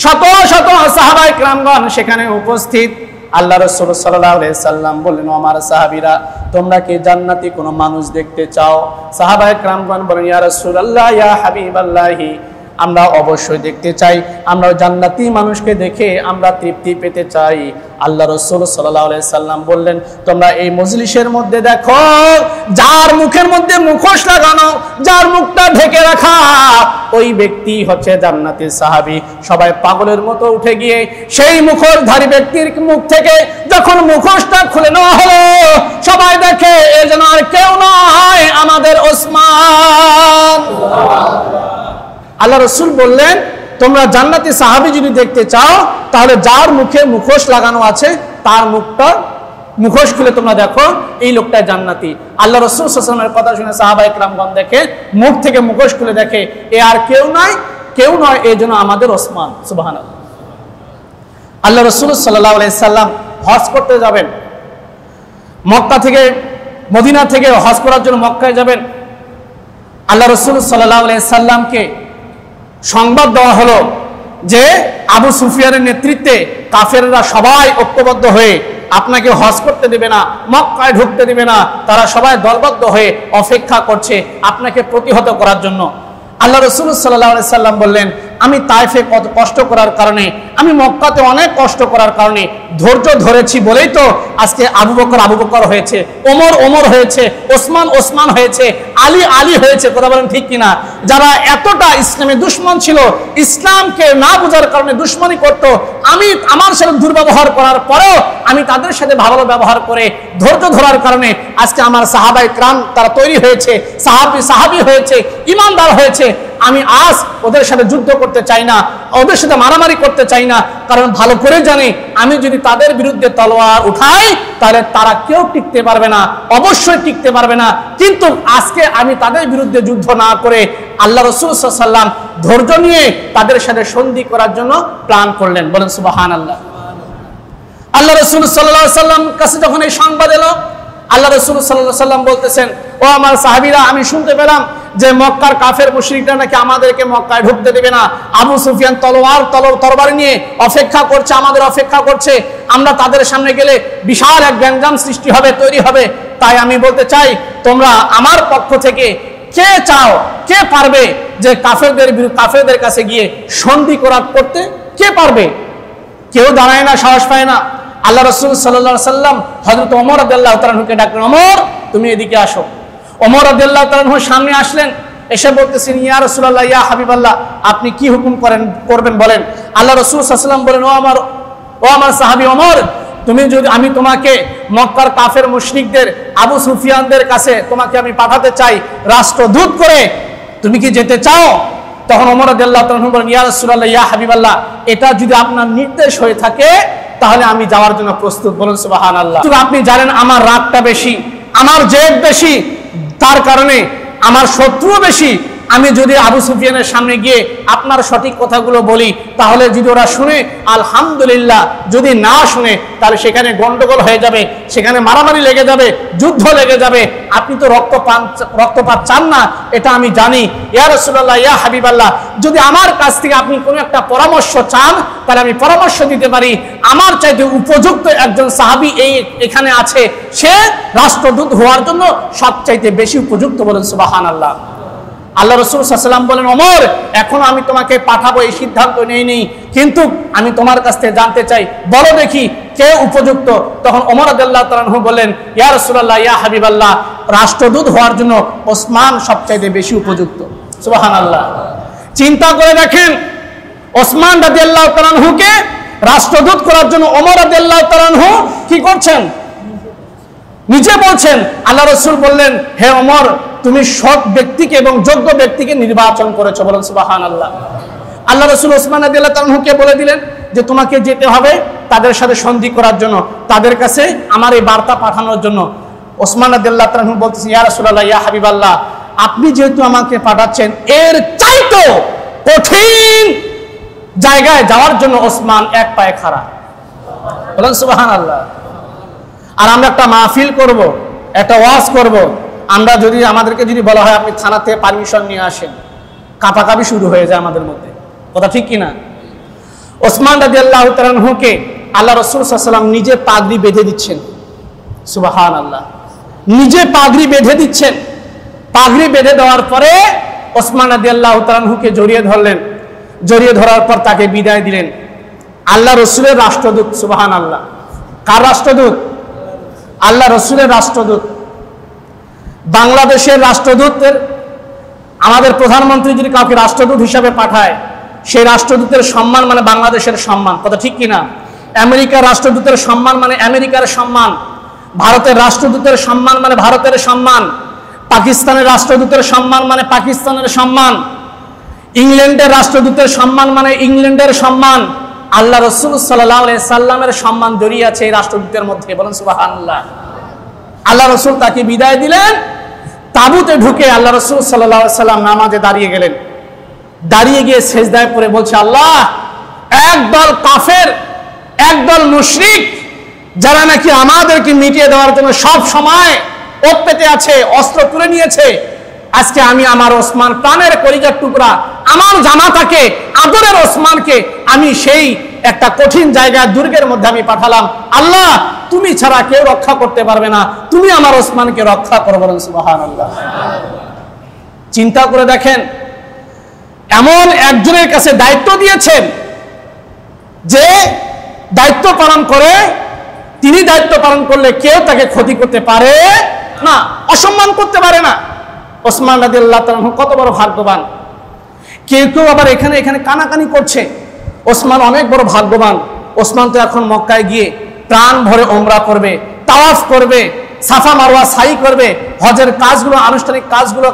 শত শত সাহাবায়ে কেরামগণ সেখানে উপস্থিত। আল্লাহ রাসূল সাল্লাল্লাহু আলাইহি সাল্লাম বললেন, আমার সাহাবীরা, তোমরা কি জান্নাতি কোনো মানুষ দেখতে চাও? সাহাবায়ে কেরামগণ বলেন, ইয়া রাসূলুল্লাহ, ইয়া হাবিবাল্লাহি, আমরা অবশ্যই দেখতে চাই, আমরা জান্নাতি মানুষকে দেখে আমরা তৃপ্তি পেতে চাই। আল্লাহ রাসূল সাল্লাল্লাহু আলাইহি সাল্লাম বললেন, তোমরা এই মজলিসের মধ্যে দেখো, যার মুখের মধ্যে মুখোশ লাগানো, যার মুখটা ঢেকে রাখা, ওই ব্যক্তি হচ্ছে জান্নাতি সাহাবী। সবাই পাগলের মতো উঠে গিয়ে সেই মুখোশধারী ব্যক্তির মুখ থেকে যখন মুখোশটা খুলে নেওয়া হলো, সবাই দেখে এ যেন আর কেউ নয়, আমাদের ওসমান। আল্লাহ রাসূল বললেন, তোমরা জান্নাতি সাহাবী যদি দেখতে চাও, তাহলে যার মুখে মুখোশ লাগানো আছে তার মুখটা, মুখোশ খুলে তোমরা দেখো, এই লোকটা জান্নাতি। আল্লাহ রাসূল সাল্লাল্লাহু আলাইহি ওয়াসাল্লামের কথা শুনে সাহাবায়ে কেরামগণ দেখে, মুখ থেকে মুখোশ খুলে দেখে, এ আর কেউ নয়, এই জন্য আমাদের ওসমান। সুবহানাল্লাহ। আল্লাহ রাসূল সাল্লাল্লাহু আলাইহি সাল্লাম হজ করতে যাবেন, মক্কা থেকে, মদিনা থেকে হজ করার জন্য মক্কায় যাবেন। আল্লাহ রাসূল সাল্লাল্লাহু আলাইহি সাল্লামকে সংবাদ দেওয়া হলো যে আবু সুফিয়ানের নেতৃত্বে কাফেররা সবাই ঐক্যবদ্ধ হয়ে আপনাকে হজ করতে দেবে না, মক্কায় ঢুকতে দেবে না, তারা সবাই দলবদ্ধ হয়ে অপেক্ষা করছে আপনাকে প্রতিহত করার জন্য। আল্লাহ রাসূল সাল্লাল্লাহু আলাইহি সাল্লাম বললেন, আমি তায়েফে কত কষ্ট করার কারণে, আমি মক্কাতে অনেক কষ্ট করার কারণে ধৈর্য ধরেছি বলেই তো আজকে আবু বকর আবু বকর হয়েছে, ওমর ওমর হয়েছে, ওসমান ওসমান হয়েছে, আলী আলী হয়েছে। কথা বলেন ঠিক কিনা? যারা এতটা ইসলামের দুশ্মন ছিল, ইসলামকে না বোঝার কারণে দুশ্মনী করত, আমি আমার সাথে দুর্ব্যবহার করার পরেও আমি তাদের সাথে ভালো ব্যবহার করে ধৈর্য ধরার কারণে আজকে আমার সাহাবায়ে কেরাম তারা তৈরি হয়েছে, সাহাবী হয়েছে, ঈমানদার হয়েছে। আমি আজ ওদের সাথে যুদ্ধ করতে চাই না, ওদের সাথে মারামারি করতে চাই না, কারণ ভালো করে জানি আমি যদি তাদের বিরুদ্ধে তলোয়ার উঠাই তাহলে তারা কেউ টিকতে পারবে না, অবশ্যই টিকতে পারবে না। কিন্তু আজকে আমি তাদের বিরুদ্ধে যুদ্ধ না করে আল্লাহ রাসূল সাল্লাল্লাহু আলাইহি ওয়াসাল্লাম ধৈর্য নিয়ে তাদের সাথে সন্ধি করার জন্য প্ল্যান করলেন। বলেন সুবহানাল্লাহ। আল্লাহ রাসূল সাল্লাল্লাহু আলাইহি ওয়াসাল্লাম কাছে যখন এই সংবাদ এলো, আল্লাহ রাসূল সাল্লাল্লাহু আলাইহি ওয়াসাল্লাম বলতেছেন, ও আমার সাহাবীরা, আমি শুনতে পেলাম যে মক্কার কাফের মুশরিকরা নাকি আমাদেরকে মক্কায় ঢুকতে দেবে না। আবু সুফিয়ান তরবারি নিয়ে অপেক্ষা করছে, আমাদের অপেক্ষা করছে। আমরা তাদের সামনে গেলে বিশাল এক গ্যাঞ্জাম সৃষ্টি হবে, তৈরি হবে। তাই আমি বলতে চাই, তোমরা আমার পক্ষ থেকে কে চাও, কে পারবে যে কাফেরদের কাছে গিয়ে সন্ধি করতে কে পারবে? কেউ দাঁড়ায় না, সাহস পায় না। আল্লাহ রাসূল সাল্লাল্লাহু আলাইহি ওয়াসাল্লাম হযরত ওমর রাদিয়াল্লাহু তাআলা আনহুকে ডাকলেন, ওমর তুমি এদিকে আসো। ওমর রাদিয়াল্লাহু তাআলা আনহু সামনে আসলেন, এসে বলতেছেন, ইয়া রাসূলুল্লাহ, ইয়া হাবিবাল্লাহ, আপনি কি হুকুম করবেন বলেন। আল্লাহ রাসূল সাল্লাল্লাহু আলাইহি ওয়াসাল্লাম বলেন, ও আমার সাহাবী ওমর, আমি তোমাকে মক্কার কাফের মুশরিকদের আবু সুফিয়ানদের কাছে তোমাকে আমি পাঠাতে চাই রাষ্ট্রদূত করে, তুমি কি যেতে চাও? তখন ওমর রাদিয়াল্লাহু তাআলা আনহু বলেন, ইয়া রাসূলুল্লাহ, ইয়া হাবিবাল্লাহ, এটা যদি আপনার নির্দেশ হয়ে থাকে তাহলে আমি যাওয়ার জন্য প্রস্তুত। বলুন সুবহানাল্লাহ। আপনি জানেন আমার রাগটা বেশি, আমার জেদ বেশি, তার কারণে আমার শত্রু বেশি। আমি যদি আবু সুফিয়ানের সামনে গিয়ে আপনার সঠিক কথাগুলো বলি, তাহলে যদি ওরা শুনে আলহামদুলিল্লাহ, যদি না শুনে তাহলে সেখানে গন্ডগোল হয়ে যাবে, সেখানে মারামারি লেগে যাবে, যুদ্ধ লেগে যাবে। আপনি তো রক্তপাত চান না, এটা আমি জানি। ইয়া রাসূলুল্লাহ, ইয়া হাবিবাল্লাহ, যদি আমার কাছ থেকে আপনি কোনো একটা পরামর্শ চান তাহলে আমি পরামর্শ দিতে পারি। আমার চাইতে উপযুক্ত একজন সাহাবী এখানে আছে, সে রাষ্ট্রদূত হওয়ার জন্য সবচাইতে বেশি উপযুক্ত। বলেন সুবহানাল্লাহ। আল্লাহ রাসূল সাল্লাল্লাহু আলাইহি ওয়াসাল্লাম বলেন, ওমর, এখন আমি তোমাকে পাঠাবো এই সিদ্ধান্ত নেই, কিন্তু আমি তোমার কাছ থেকে জানতে চাই, বলো দেখি কে উপযুক্ত। তখন ওমর রাদিয়াল্লাহু তাআলা আনহু বলেন, ইয়া রাসূলুল্লাহ, ইয়া হাবিবাল্লাহ, রাষ্ট্রদূত হওয়ার জন্য ওসমান সবচাইতে বেশি উপযুক্ত। সুবহানাল্লাহ। চিন্তা করে দেখেন, ওসমান রাদিয়াল্লাহু তাআলা আনহুকে রাষ্ট্রদূত করার জন্য ওমর রাদিয়াল্লাহু তাআলা আনহু কি করছেন? নিজে বলছেন। আল্লাহ রাসূল বললেন, হে ওমর, তুমি সৎ ব্যক্তিকে এবং যোগ্য ব্যক্তিকে নির্বাচন করেছো। বলেন সুবহানাল্লাহ। আল্লাহ রাসূল ওসমান রাদিয়াল্লাহু তাআলা আনহুকে বলে দিলেন যে তোমাকে যেতে হবে তাদের সাথে সন্ধি করার জন্য, তাদের কাছে আমার এই বার্তা পাঠানোর জন্য। ওসমান রাদিয়াল্লাহু তাআলা আনহু বলতেছেন, ইয়া রাসূলুল্লাহ, ইয়া হাবিবাল্লাহ, আপনি যেহেতু আমাকে পাঠাচ্ছেন, এর চাইতো কঠিন জায়গায় যাওয়ার জন্য ওসমান এক পায়ে খাড়া। বলেন সুবহানাল্লাহ। আর আমরা একটা মাহফিল করব, একটা ওয়াজ করব, আমরা যদি আমাদেরকে যদি বলা হয় আপনি থানাতে পারমিশন নিয়ে আসেন, কাঁপাকাঁপি শুরু হয়ে যায় আমাদের মধ্যে। কথা ঠিক কিনা? ওসমান রাদিয়াল্লাহু তাআলা আনহুকে আল্লাহ রাসূল সাল্লাল্লাহু আলাইহি ওয়াসাল্লাম নিজে পাগড়ি বেঁধে দিচ্ছেন। সুবহানাল্লাহ। নিজে পাগড়ি বেঁধে দিচ্ছেন। পাগড়ি বেঁধে দেওয়ার পরে ওসমান রাদিয়াল্লাহু তাআলা আনহুকে জড়িয়ে ধরলেন। জড়িয়ে ধরার পর তাকে বিদায় দিলেন। আল্লাহ রাসূলের রাষ্ট্রদূত। সুবহানাল্লাহ। কার রাষ্ট্রদূত? আল্লাহ রাসূলের রাষ্ট্রদূত। বাংলাদেশের রাষ্ট্রদূতের, আমাদের প্রধানমন্ত্রী যদি কাউকে রাষ্ট্রদূত হিসাবে পাঠায়, সেই রাষ্ট্রদূতের সম্মান মানে বাংলাদেশের সম্মান। কথা ঠিক কিনা? আমেরিকার রাষ্ট্রদূতের সম্মান মানে আমেরিকার সম্মান, ভারতের রাষ্ট্রদূতের সম্মান মানে ভারতের সম্মান, পাকিস্তানের রাষ্ট্রদূতের সম্মান মানে পাকিস্তানের সম্মান, ইংল্যান্ডের রাষ্ট্রদূতের সম্মান মানে ইংল্যান্ডের সম্মান। আল্লাহ রাসূল সাল্লাল্লাহু আলাইহি সাল্লামের সম্মান জড়িয়ে আছে এই রাষ্ট্রদূতের মধ্যে। বলেন সুবহানাল্লাহ। আল্লাহ রাসূল তাকে বিদায় দিলেন। তাবুতে ঢুকে আল্লাহ রাসূল সাল্লাল্লাহু আলাইহি সাল্লাম নামাজে দাঁড়িয়ে গেলেন। দাঁড়িয়ে গিয়ে সিজদায় পড়ে বলছে, আল্লাহ, একদল কাফের, একদল মুশরিক, যারা নাকি আমাদেরকে মিটিয়ে দেওয়ার জন্য সব সময় ওত পেতে আছে, অস্ত্র তুলে নিয়েছে, আজকে আমি আমার ওসমান প্রাণের কলিজার টুকরা আমার জামাতাকে, আদরের ওসমানকে আমি সেই একটা কঠিন জায়গায় দুর্গের মধ্যে আমি পাঠালাম। আল্লাহ, তুমি ছাড়া কেউ রক্ষা করতে পারবে না, তুমি আমার ওসমানকে রক্ষা করো, বলেন সুবহানাল্লাহ। চিন্তা করে দেখেন, এমন একজনের কাছে দায়িত্ব দিয়েছেন যে দায়িত্ব পালন করে, তিনি দায়িত্ব পালন করলে কেউ তাকে ক্ষতি করতে পারে না, অসম্মান করতে পারে না। ওসমান রাদিয়াল্লাহু তাআলা কত বড় ভাগ্যবান। কেউ কেউ আবার এখানে এখানে কানাকানি করছে ওসমান অনেক বড় ভাগ্যবান। ওসমান তো এখন মক্কায় গিয়ে প্রাণ ভরে ওমরা করবে, তাওয়াফ করবে, সাফা মারওয়া সাই করবে, হজের কাজগুলো, আনুষ্ঠানিক কাজগুলো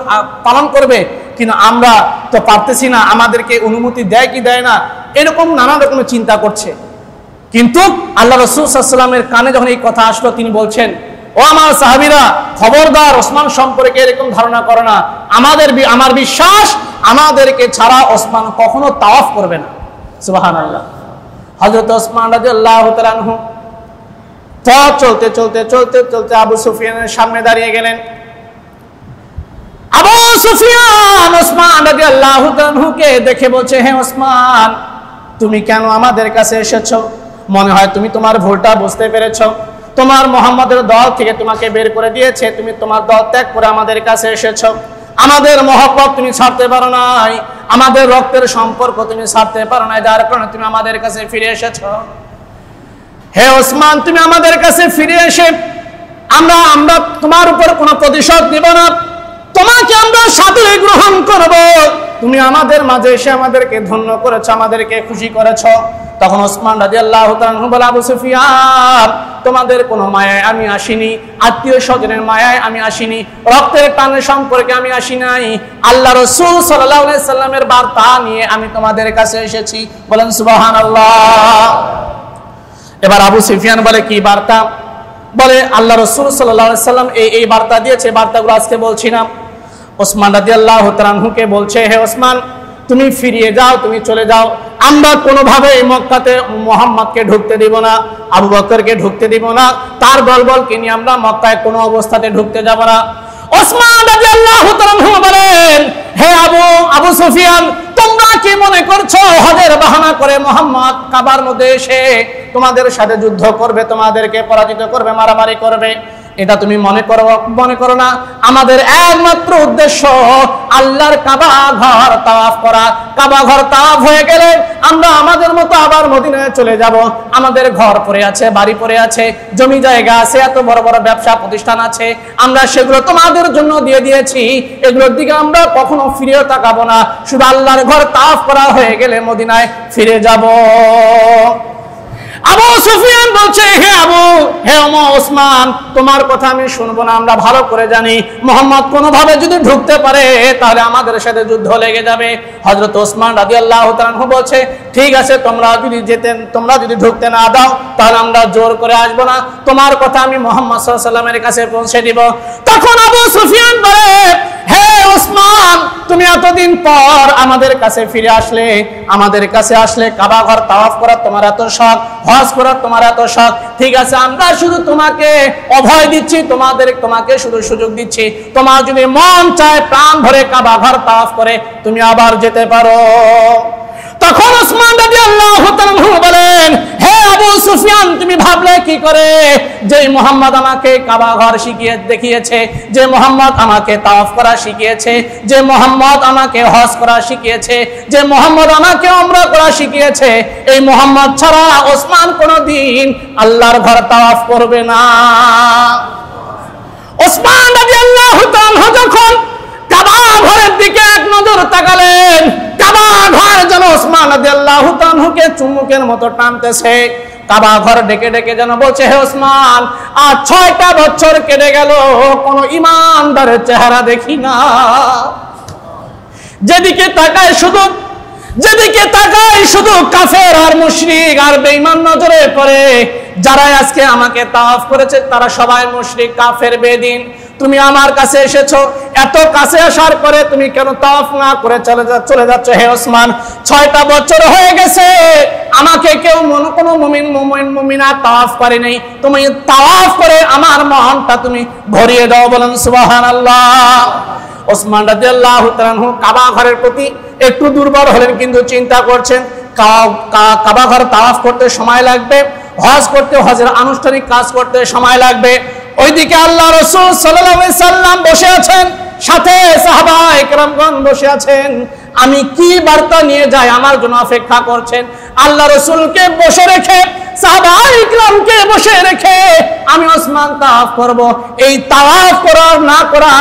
পালন করবে, কিন্তু আমরা তো পারতেছি না, আমাদেরকে অনুমতি দেয় কি দেয় না, এরকম নানা রকমের চিন্তা করছে। কিন্তু আল্লাহ রাসূল সাল্লাল্লাহু আলাইহি ওয়াসাল্লামের কানে যখন এই কথা আসলো, তিনি বলছেন, ও আমার সাহাবীরা, খবরদার ওসমান সম্পর্কে এরকম ধারণা করো না। আমার বিশ্বাস, আমাদেরকে ছাড়া ওসমান কখনো তাওয়াফ করবে না। সুবহানাল্লাহ। হযরত ওসমান রাদিয়াল্লাহু তাআলা আনহু পথ চলতে চলতে চলতে চলতে আবু সুফিয়ানের সামনে দাঁড়িয়ে গেলেন। আবু সুফিয়ান ওসমান রাদিয়াল্লাহু তাআলা আনহুকে দেখে বলছে, হে ওসমান, তুমি কেন আমাদের কাছে এসেছো? মনে হয় তুমি তোমার ভুলটা বুঝতে পেরেছো। তোমার মুহাম্মাদের দল থেকে তোমাকে বের করে দিয়েছে, তুমি তোমার দল ত্যাগ করে আমাদের কাছে এসেছো। আমাদের মহব্বত তুমি ছাড়তে পারো নাই, আমাদের রক্তের সম্পর্ক তুমি ছাড়তে পারো নাই, যার কারণে তুমি আমাদের কাছে ফিরে এসেছো। হে ওসমান, তুমি আমাদের কাছে ফিরে এসে আমরা তোমার উপর কোনো প্রতিশোধ নিব না, তোমাকে আমরা সাথে গ্রহণ করব। তুমি আমাদের মাঝে এসে আমাদেরকে ধন্য করেছো, আমাদেরকে খুশি করেছো। তখন ওসমান রাদিয়াল্লাহু তাআলা আনহু বলে, আবু সুফিয়ান, তোমাদের কোনো মায়ায় আমি আসিনি, আত্মীয় স্বজনের মায়ায় আমি আসিনি, রক্তের টানের সম্পর্কে আমি আসি নাই, আল্লাহ রাসূল সাল্লাল্লাহু আলাইহি সাল্লামের বার্তা নিয়ে আমি তোমাদের কাছে এসেছি। বলেন সুবহানাল্লাহ। এবার আবু সুফিয়ান বলে, কি বার্তা? বলে, আল্লাহ রাসূল সাল্লাল্লাহু আলাইহি সাল্লাম এই বার্তা দিয়েছে, বার্তাগুলো আজকে বলছি না। ওসমান রাদিয়াল্লাহু তাআলা আনহুকে বলছে, হে ওসমান, তুমি ফিরিয়ে যাও, তুমি চলে যাও, আমরা কোনোভাবে এই মক্কাতে মুহাম্মদকে ঢুকতে দিব না, আবু বকরকে ঢুকতে দিব না, তার দলবলকে নিয়ে আমরা মক্কায় কোনো অবস্থাতে ঢুকতে যাব না। ওসমান রাদিয়াল্লাহু তাআলা আনহু বলেন, হে আবু সুফিয়ান, তোমরা কি মনে করছো হজের বাহানা করে মুহাম্মদ কাবার মধ্যে এসে তোমাদের সাথে যুদ্ধ করবে, তোমাদেরকে পরাজিত করবে, মারামারি করবে? এটা তুমি মনে করো না। আমাদের একমাত্র উদ্দেশ্য আল্লাহর কাবা ঘর তাওয়াফ করা। কাবা ঘর তাওয়াফ হয়ে গেলে আমরা আমাদের মতো আবার মদিনায় চলে যাব। আমাদের ঘর পড়ে আছে, বাড়ি পড়ে আছে, জমি জায়গা আছে, এত বড় বড় ব্যবসা প্রতিষ্ঠান আছে, আমরা সেগুলো তোমাদের জন্য দিয়ে দিয়েছি। এগুলোর দিকে আমরা কখনো ফিরেও তাকাবো না, শুধু আল্লাহর ঘর তাওয়াফ করা হয়ে গেলে মদিনায় ফিরে যাব। আবু সুফিয়ান বলছে, হে ওসমান, তোমার কথা আমি শুনবো না। আমরা ভালো করে জানি মুহাম্মদ কোনোভাবে যদি ঢুকতে পারে তাহলে আমাদের সাথে যুদ্ধ লেগে যাবে। হযরত ওসমান রাদিয়াল্লাহু তাআলা আনহু বলছে, ঠিক আছে, তোমরা যদি ঢুকতে না দাও তাহলে আমরা জোর করে আসবো না, তোমার কথা আমি মুহাম্মদ সাল্লাল্লাহু আলাইহি ওয়াসাল্লামের কাছে পৌঁছে দিব। তখন আবু সুফিয়ান বলে, হে ওসমান, তুমি এতদিন পর আমাদের কাছে ফিরে আসলে, আমাদের কাছে আসলে কাবা ঘর তাওয়াফ করার তোমার এত শখ, হজ করার তোমার এত শখ, ঠিক আছে, আমরা শুধু তোমাকে অভয় দিচ্ছি, তোমাকে শুধু সুযোগ দিচ্ছি, তোমার যদি মন চায় প্রাণ ভরে কাবা ঘর তাওয়াফ করে তুমি আবার যেতে পারো। তখন ওসমান রাদিয়াল্লাহু তাআলা আনহু বলেন, হে আবু সুফিয়ান, তুমি ভাবলে কি করে যে মুহাম্মদ আমাকে কাবা ঘর দেখিয়েছে, যে মুহাম্মদ আমাকে তাওয়াফ করা শিখিয়েছে, যে মুহাম্মদ আমাকে হজ করা শিখিয়েছে, যে মুহাম্মদ আমাকে উমরা করা শিখিয়েছে, এই মুহাম্মদ ছাড়া ওসমান কোনোদিন আল্লাহর ঘর তাওয়াফ করবে না। ওসমান রাদিয়াল্লাহু তাআলা যখন কাবা ঘরের দিকে এক নজর তাকালেন, কাবা ঘর যেন ওসমান রাদিয়াল্লাহু তাআলাকে চুম্বকের মতো টানতেছে। কাবা ঘর ডেকে ডেকে যেন বলছে, হে ওসমান, আর 6টা বছর কেটে গেল, কোনো ইমানদারের চেহারা দেখি না। যেদিকে তাকায় শুধু কাফের আর মুশরিক আর বেঈমান নজরে পড়ে। যারা আজকে আমাকে তাওয়াফ করেছে তারা সবাই মুশরিক, কাফের, বেদিন। তুমি আমার কাছে এসেছো, এত কাছে আসার পরে তুমি কেন তাওয়াফ না করে চলে যাচ্ছ? হে ওসমান, 6টা বছর হয়ে গেছে, আমাকে কেউ কোনো মুমিনা তাওয়াফ করে নাই, তুমি তাওয়াফ করে আমার মনটা তুমি ভরিয়ে দাও। বলেন সুবহানাল্লাহ। ওসমান রাদিয়াল্লাহু তাআলা কাবা ঘরের প্রতি একটু দুর্বল হলেন, কিন্তু চিন্তা করছেন কাবা ঘর তাওয়াফ করতে সময় লাগবে, হজ করতে, হজের আনুষ্ঠানিক কাজ করতে সময় লাগবে। ওইদিকে আল্লাহ রাসূল সাল্লাল্লাহু আলাইহি সাল্লাম বসে আছেন, সাথে সাহাবায়ে কেরামগণ বসে আছেন। আমি কি বার্তা নিয়ে যাই আমার জন্য অপেক্ষা করছেন। আল্লাহ রাসূলকে বসে রেখে, সাহাবায়ে কেরামকে বসে রেখে আমি ওসমান তাওয়াফ করব। এই তাওয়াফ করা না করা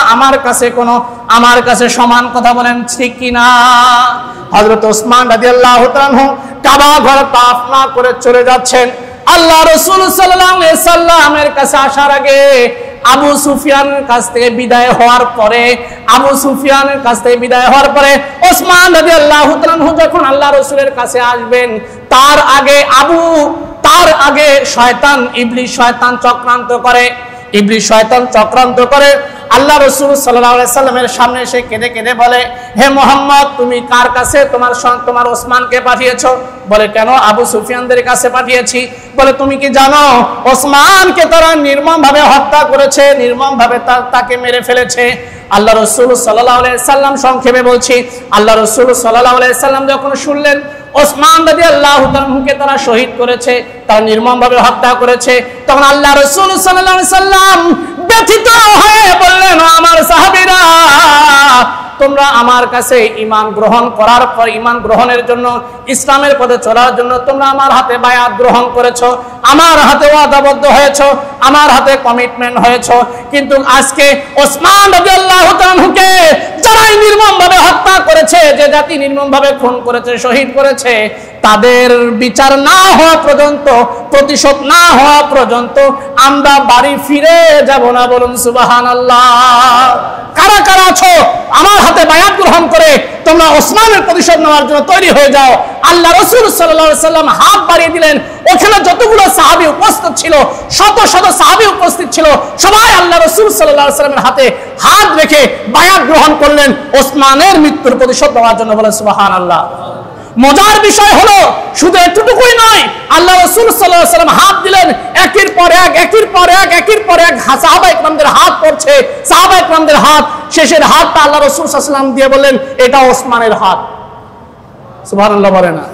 আমার কাছে সমান। কথা বলেন ঠিক কি না? হযরত ওসমান রাদিয়াল্লাহু তাআলা আনহু কাবা ঘর তাওয়াফ না করে চলে যাচ্ছেন। আল্লাহ রাসূল সাল্লাল্লাহু আলাইহি সাল্লামের কাছে আসার আগে আবু সুফিয়ানের কাছ থেকে বিদায় হওয়ার পরে ওসমান রাদিয়াল্লাহু তাআলা আনহু যখন আল্লাহ রাসূলের কাছে আসবেন, তার আগে ইবলিস শয়তান চক্রান্ত করে আল্লাহ রাসূল সাল্লাল্লাহু আলাইহি সাল্লামের সামনে এসে কেঁদে কেঁদে বলে, হে মুহাম্মদ, তুমি কার কাছে তোমার ওসমানকে পাঠিয়েছো? বলে, কেন? আবু সুফিয়ানদের কাছে পাঠিয়েছি। বলে, তুমি কি জানো ওসমানকে তারা নির্মমভাবে হত্যা করেছে, নির্মমভাবে তাকে মেরে ফেলেছে। আল্লাহ রাসূল সাল্লাল্লাহু আলাইহি সাল্লাম, সংক্ষেপে বলছি, আল্লাহ রাসূল সাল্লাল্লাহু আলাইহি সাল্লাম যখন শুনলেন ওসমান রাদিয়াল্লাহু তাআলাকে তারা শহীদ করেছে, তারা নির্মমভাবে হত্যা করেছে, তখন আল্লাহ রাসূল সাল্লাল্লাহু আলাইহি সাল্লাম ব্যথিত হয়ে বললেন, আমার সাহাবীরা, তোমরা আমার কাছে ঈমান গ্রহণের জন্য, ইসলামের পথে চলার জন্য তোমরা আমার হাতে বায়াত গ্রহণ করেছো, আমার হাতে ওয়াদাবদ্ধ হয়েছো, আমার হাতে কমিটমেন্ট হয়েছো, কিন্তু আজকে ওসমান রাদিয়াল্লাহু তাআলাকে যারাই নির্মমভাবে হত্যা করেছে, যে জাতি নির্মমভাবে খুন করেছে, শহীদ করেছে, তাদের বিচার না হওয়া পর্যন্ত, প্রতিশোধ না হওয়া পর্যন্ত আমরা বাড়ি ফিরে যাব না। বলুন সুবহানাল্লাহ। কারা কারা আছো আমার হাতে বায়াত গ্রহণ করে তোমরা ওসমানের প্রতিশোধ নেওয়ার জন্য তৈরি হয়ে যাও? আল্লাহ রাসূল সাল্লাল্লাহু আলাইহি সাল্লাম হাত বাড়িয়ে দিলেন। ওখানে যতগুলো সাহাবী উপস্থিত ছিল, শত শত সাহাবী উপস্থিত ছিল, সবাই আল্লাহ রাসূল সাল্লাল্লাহু আলাইহি সাল্লামের হাতে হাত রেখে বায়াত গ্রহণ করলেন ওসমানের মৃত্যুর প্রতিশোধ নেওয়ার জন্য। বলেন সুবহানাল্লাহ। মজার বিষয় হলো শুধু এতটুকুই নয়, আল্লাহ রাসূল সাল্লাল্লাহু আলাইহি সাল্লাম হাত দিলেন, একের পর এক সাহাবায়ে কেরামদের হাত পড়ছে, সাহাবায়ে কেরামদের হাত, শেষের হাতটা আল্লাহ রাসূল সাল্লাল্লাহু আলাইহি সাল্লাম দিয়ে বললেন, এটা ওসমানের হাত। সুবহানাল্লাহ বলে না?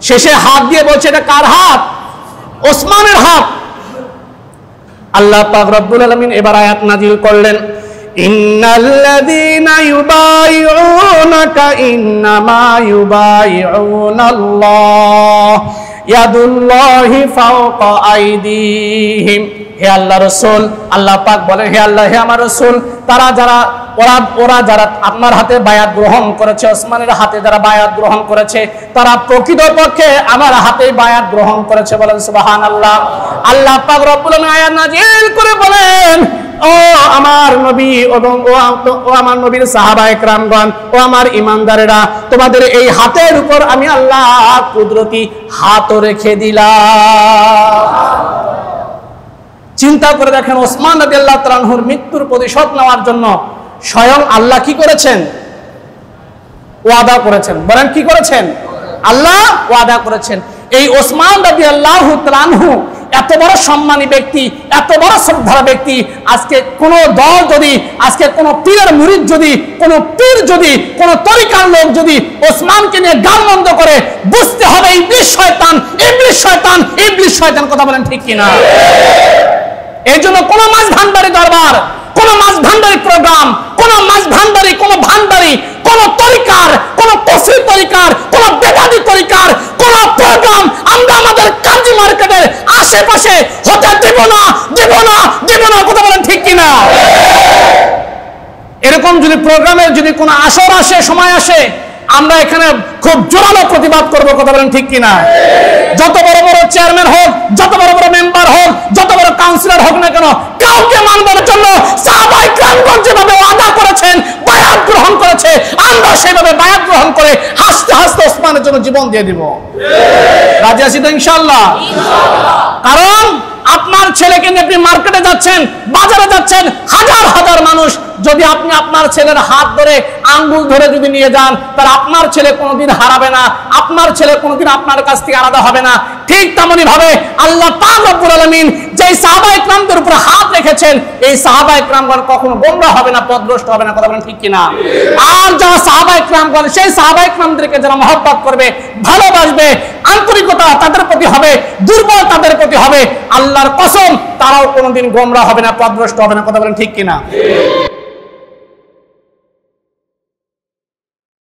শেষে হাত দিয়ে বলছে, এটা কার হাত? ওসমানের হাত। আল্লাহ পাক রব্বুল আলামিন এবার আয়াত নাযিল করলেন, ইন্নাল্লাযীনা ইউবাইউনাকা ইন্নামা ইউবাইউনাল্লাহ ইয়াদুল্লাহি ফাওকা আইদিহিম। হে আল্লাহ রাসূল, আল্লাহ পাক বলে, হে আল্লাহ, হে আমার রাসূল, ওরা যারা আপনার হাতে বায়াত গ্রহণ করেছে, ওসমানের হাতে যারা বায়াত গ্রহণ করেছে, তারা প্রকৃতপক্ষে আমার হাতে বায়াত গ্রহণ করেছে। বলেন সুবহানাল্লাহ। আল্লাহ পাক রব্বুল আলামিন আয়াত নাযিল করে বলেন, ও আমার নবী এবং ও আমার নবীর সাহাবায়ে কেরামগণ, ও আমার ঈমানদারেরা, তোমাদের এই হাতের উপর আমি আল্লাহ কুদরতি হাত রেখে দিলাম। চিন্তা করে দেখেন, ওসমান রাদিয়াল্লাহু তাআলা আনহুর মৃত্যুর প্রতিশোধ নেওয়ার জন্য স্বয়ং আল্লাহ কি করেছেন? ওয়াদা করেছেন। বলেন কি করেছেন? আল্লাহ ওয়াদা করেছেন। এই ওসমান রাদিয়াল্লাহু তাআলা আনহু এত বড় সম্মানী ব্যক্তি, এত বড় শ্রদ্ধার ব্যক্তি, আজকে কোন দল যদি, আজকে কোন পীরের মুরিদ যদি, কোন পীর যদি, কোন তরিকার লোক যদি ওসমানকে নিয়ে গালমন্দ করে, বুঝতে হবে ইবলিস শয়তান, ইবলিস শয়তান, ইবলিস শয়তান। কথা বলেন ঠিক কিনা? এই জন্য কোন মাছ ভান্ডারি দরবার, কোন মাছ ভান্ডারি প্রোগ্রাম, কোন মাছ ভান্ডারি, কোন ভান্ডারি, কোন তরিকার, কোন কফি তরিকার, কোন বেদাতি তরিকার কোন প্রোগ্রাম আমরা আমাদের কাজী মার্কেটের আশেপাশে হতে দেব না, দেব না, দেব না। কথা বলেন ঠিক কিনা? এরকম যদি প্রোগ্রামের যদি কোনো আসর আসে, সময় আসে, আমরা এখানে খুব জোরালো প্রতিবাদ করবো। কথা বলেন ঠিক কিনা? যত বড় বড় চেয়ারম্যান হোক, যত বড় বড় মেম্বার হোক, যত বড় কাউন্সিলর হোক না কেন, কাউকে মানবার জন্য সাহাবায়ে কেরামগণ যেভাবে ওয়াদা করেছেন, বায়াত গ্রহণ করেছে, আমরা সেভাবে বায়াত গ্রহণ করে হাসতে হাসতে ওসমানের জন্য জীবন দিয়ে দিব। রাজি আছি তো ইনশাআল্লাহ? কারণ আপনার ছেলেকে নিয়ে আপনি মার্কেটে যাচ্ছেন, বাজারে যাচ্ছেন, হাজার হাজার মানুষ, যদি আপনি আপনার ছেলের হাত ধরে আঙ্গুল ধরে যদি নিয়ে যান, তাহলে আপনার ছেলে কোনোদিন হারাবে না, আপনার ছেলে কোনোদিন আপনার কাছ থেকে আলাদা হবে না। ঠিক তেমনি ভাবে আল্লাহ পাক রব্বুল আলামিন যেই সাহাবায়ে কিরামদের উপর হাত রেখেছেন, এই সাহাবায়ে কিরামগণ কখনো গোমরা হবে না, পথভ্রষ্ট হবে না। কথা বলেন ঠিক কিনা? আর যারা সাহাবায়ে কিরামগণ, সেই সাহাবায়ে কিরামদেরকে যারা মহব্বত করবে, ভালোবাসবে, আন্তরিকতা তাদের প্রতি হবে, দুর্বল তাদের প্রতি হবে, আল্লাহর কসম তারাও কোনোদিন গোমরা হবে না, পথভ্রষ্ট হবে না। কথা বলেন ঠিক কিনা?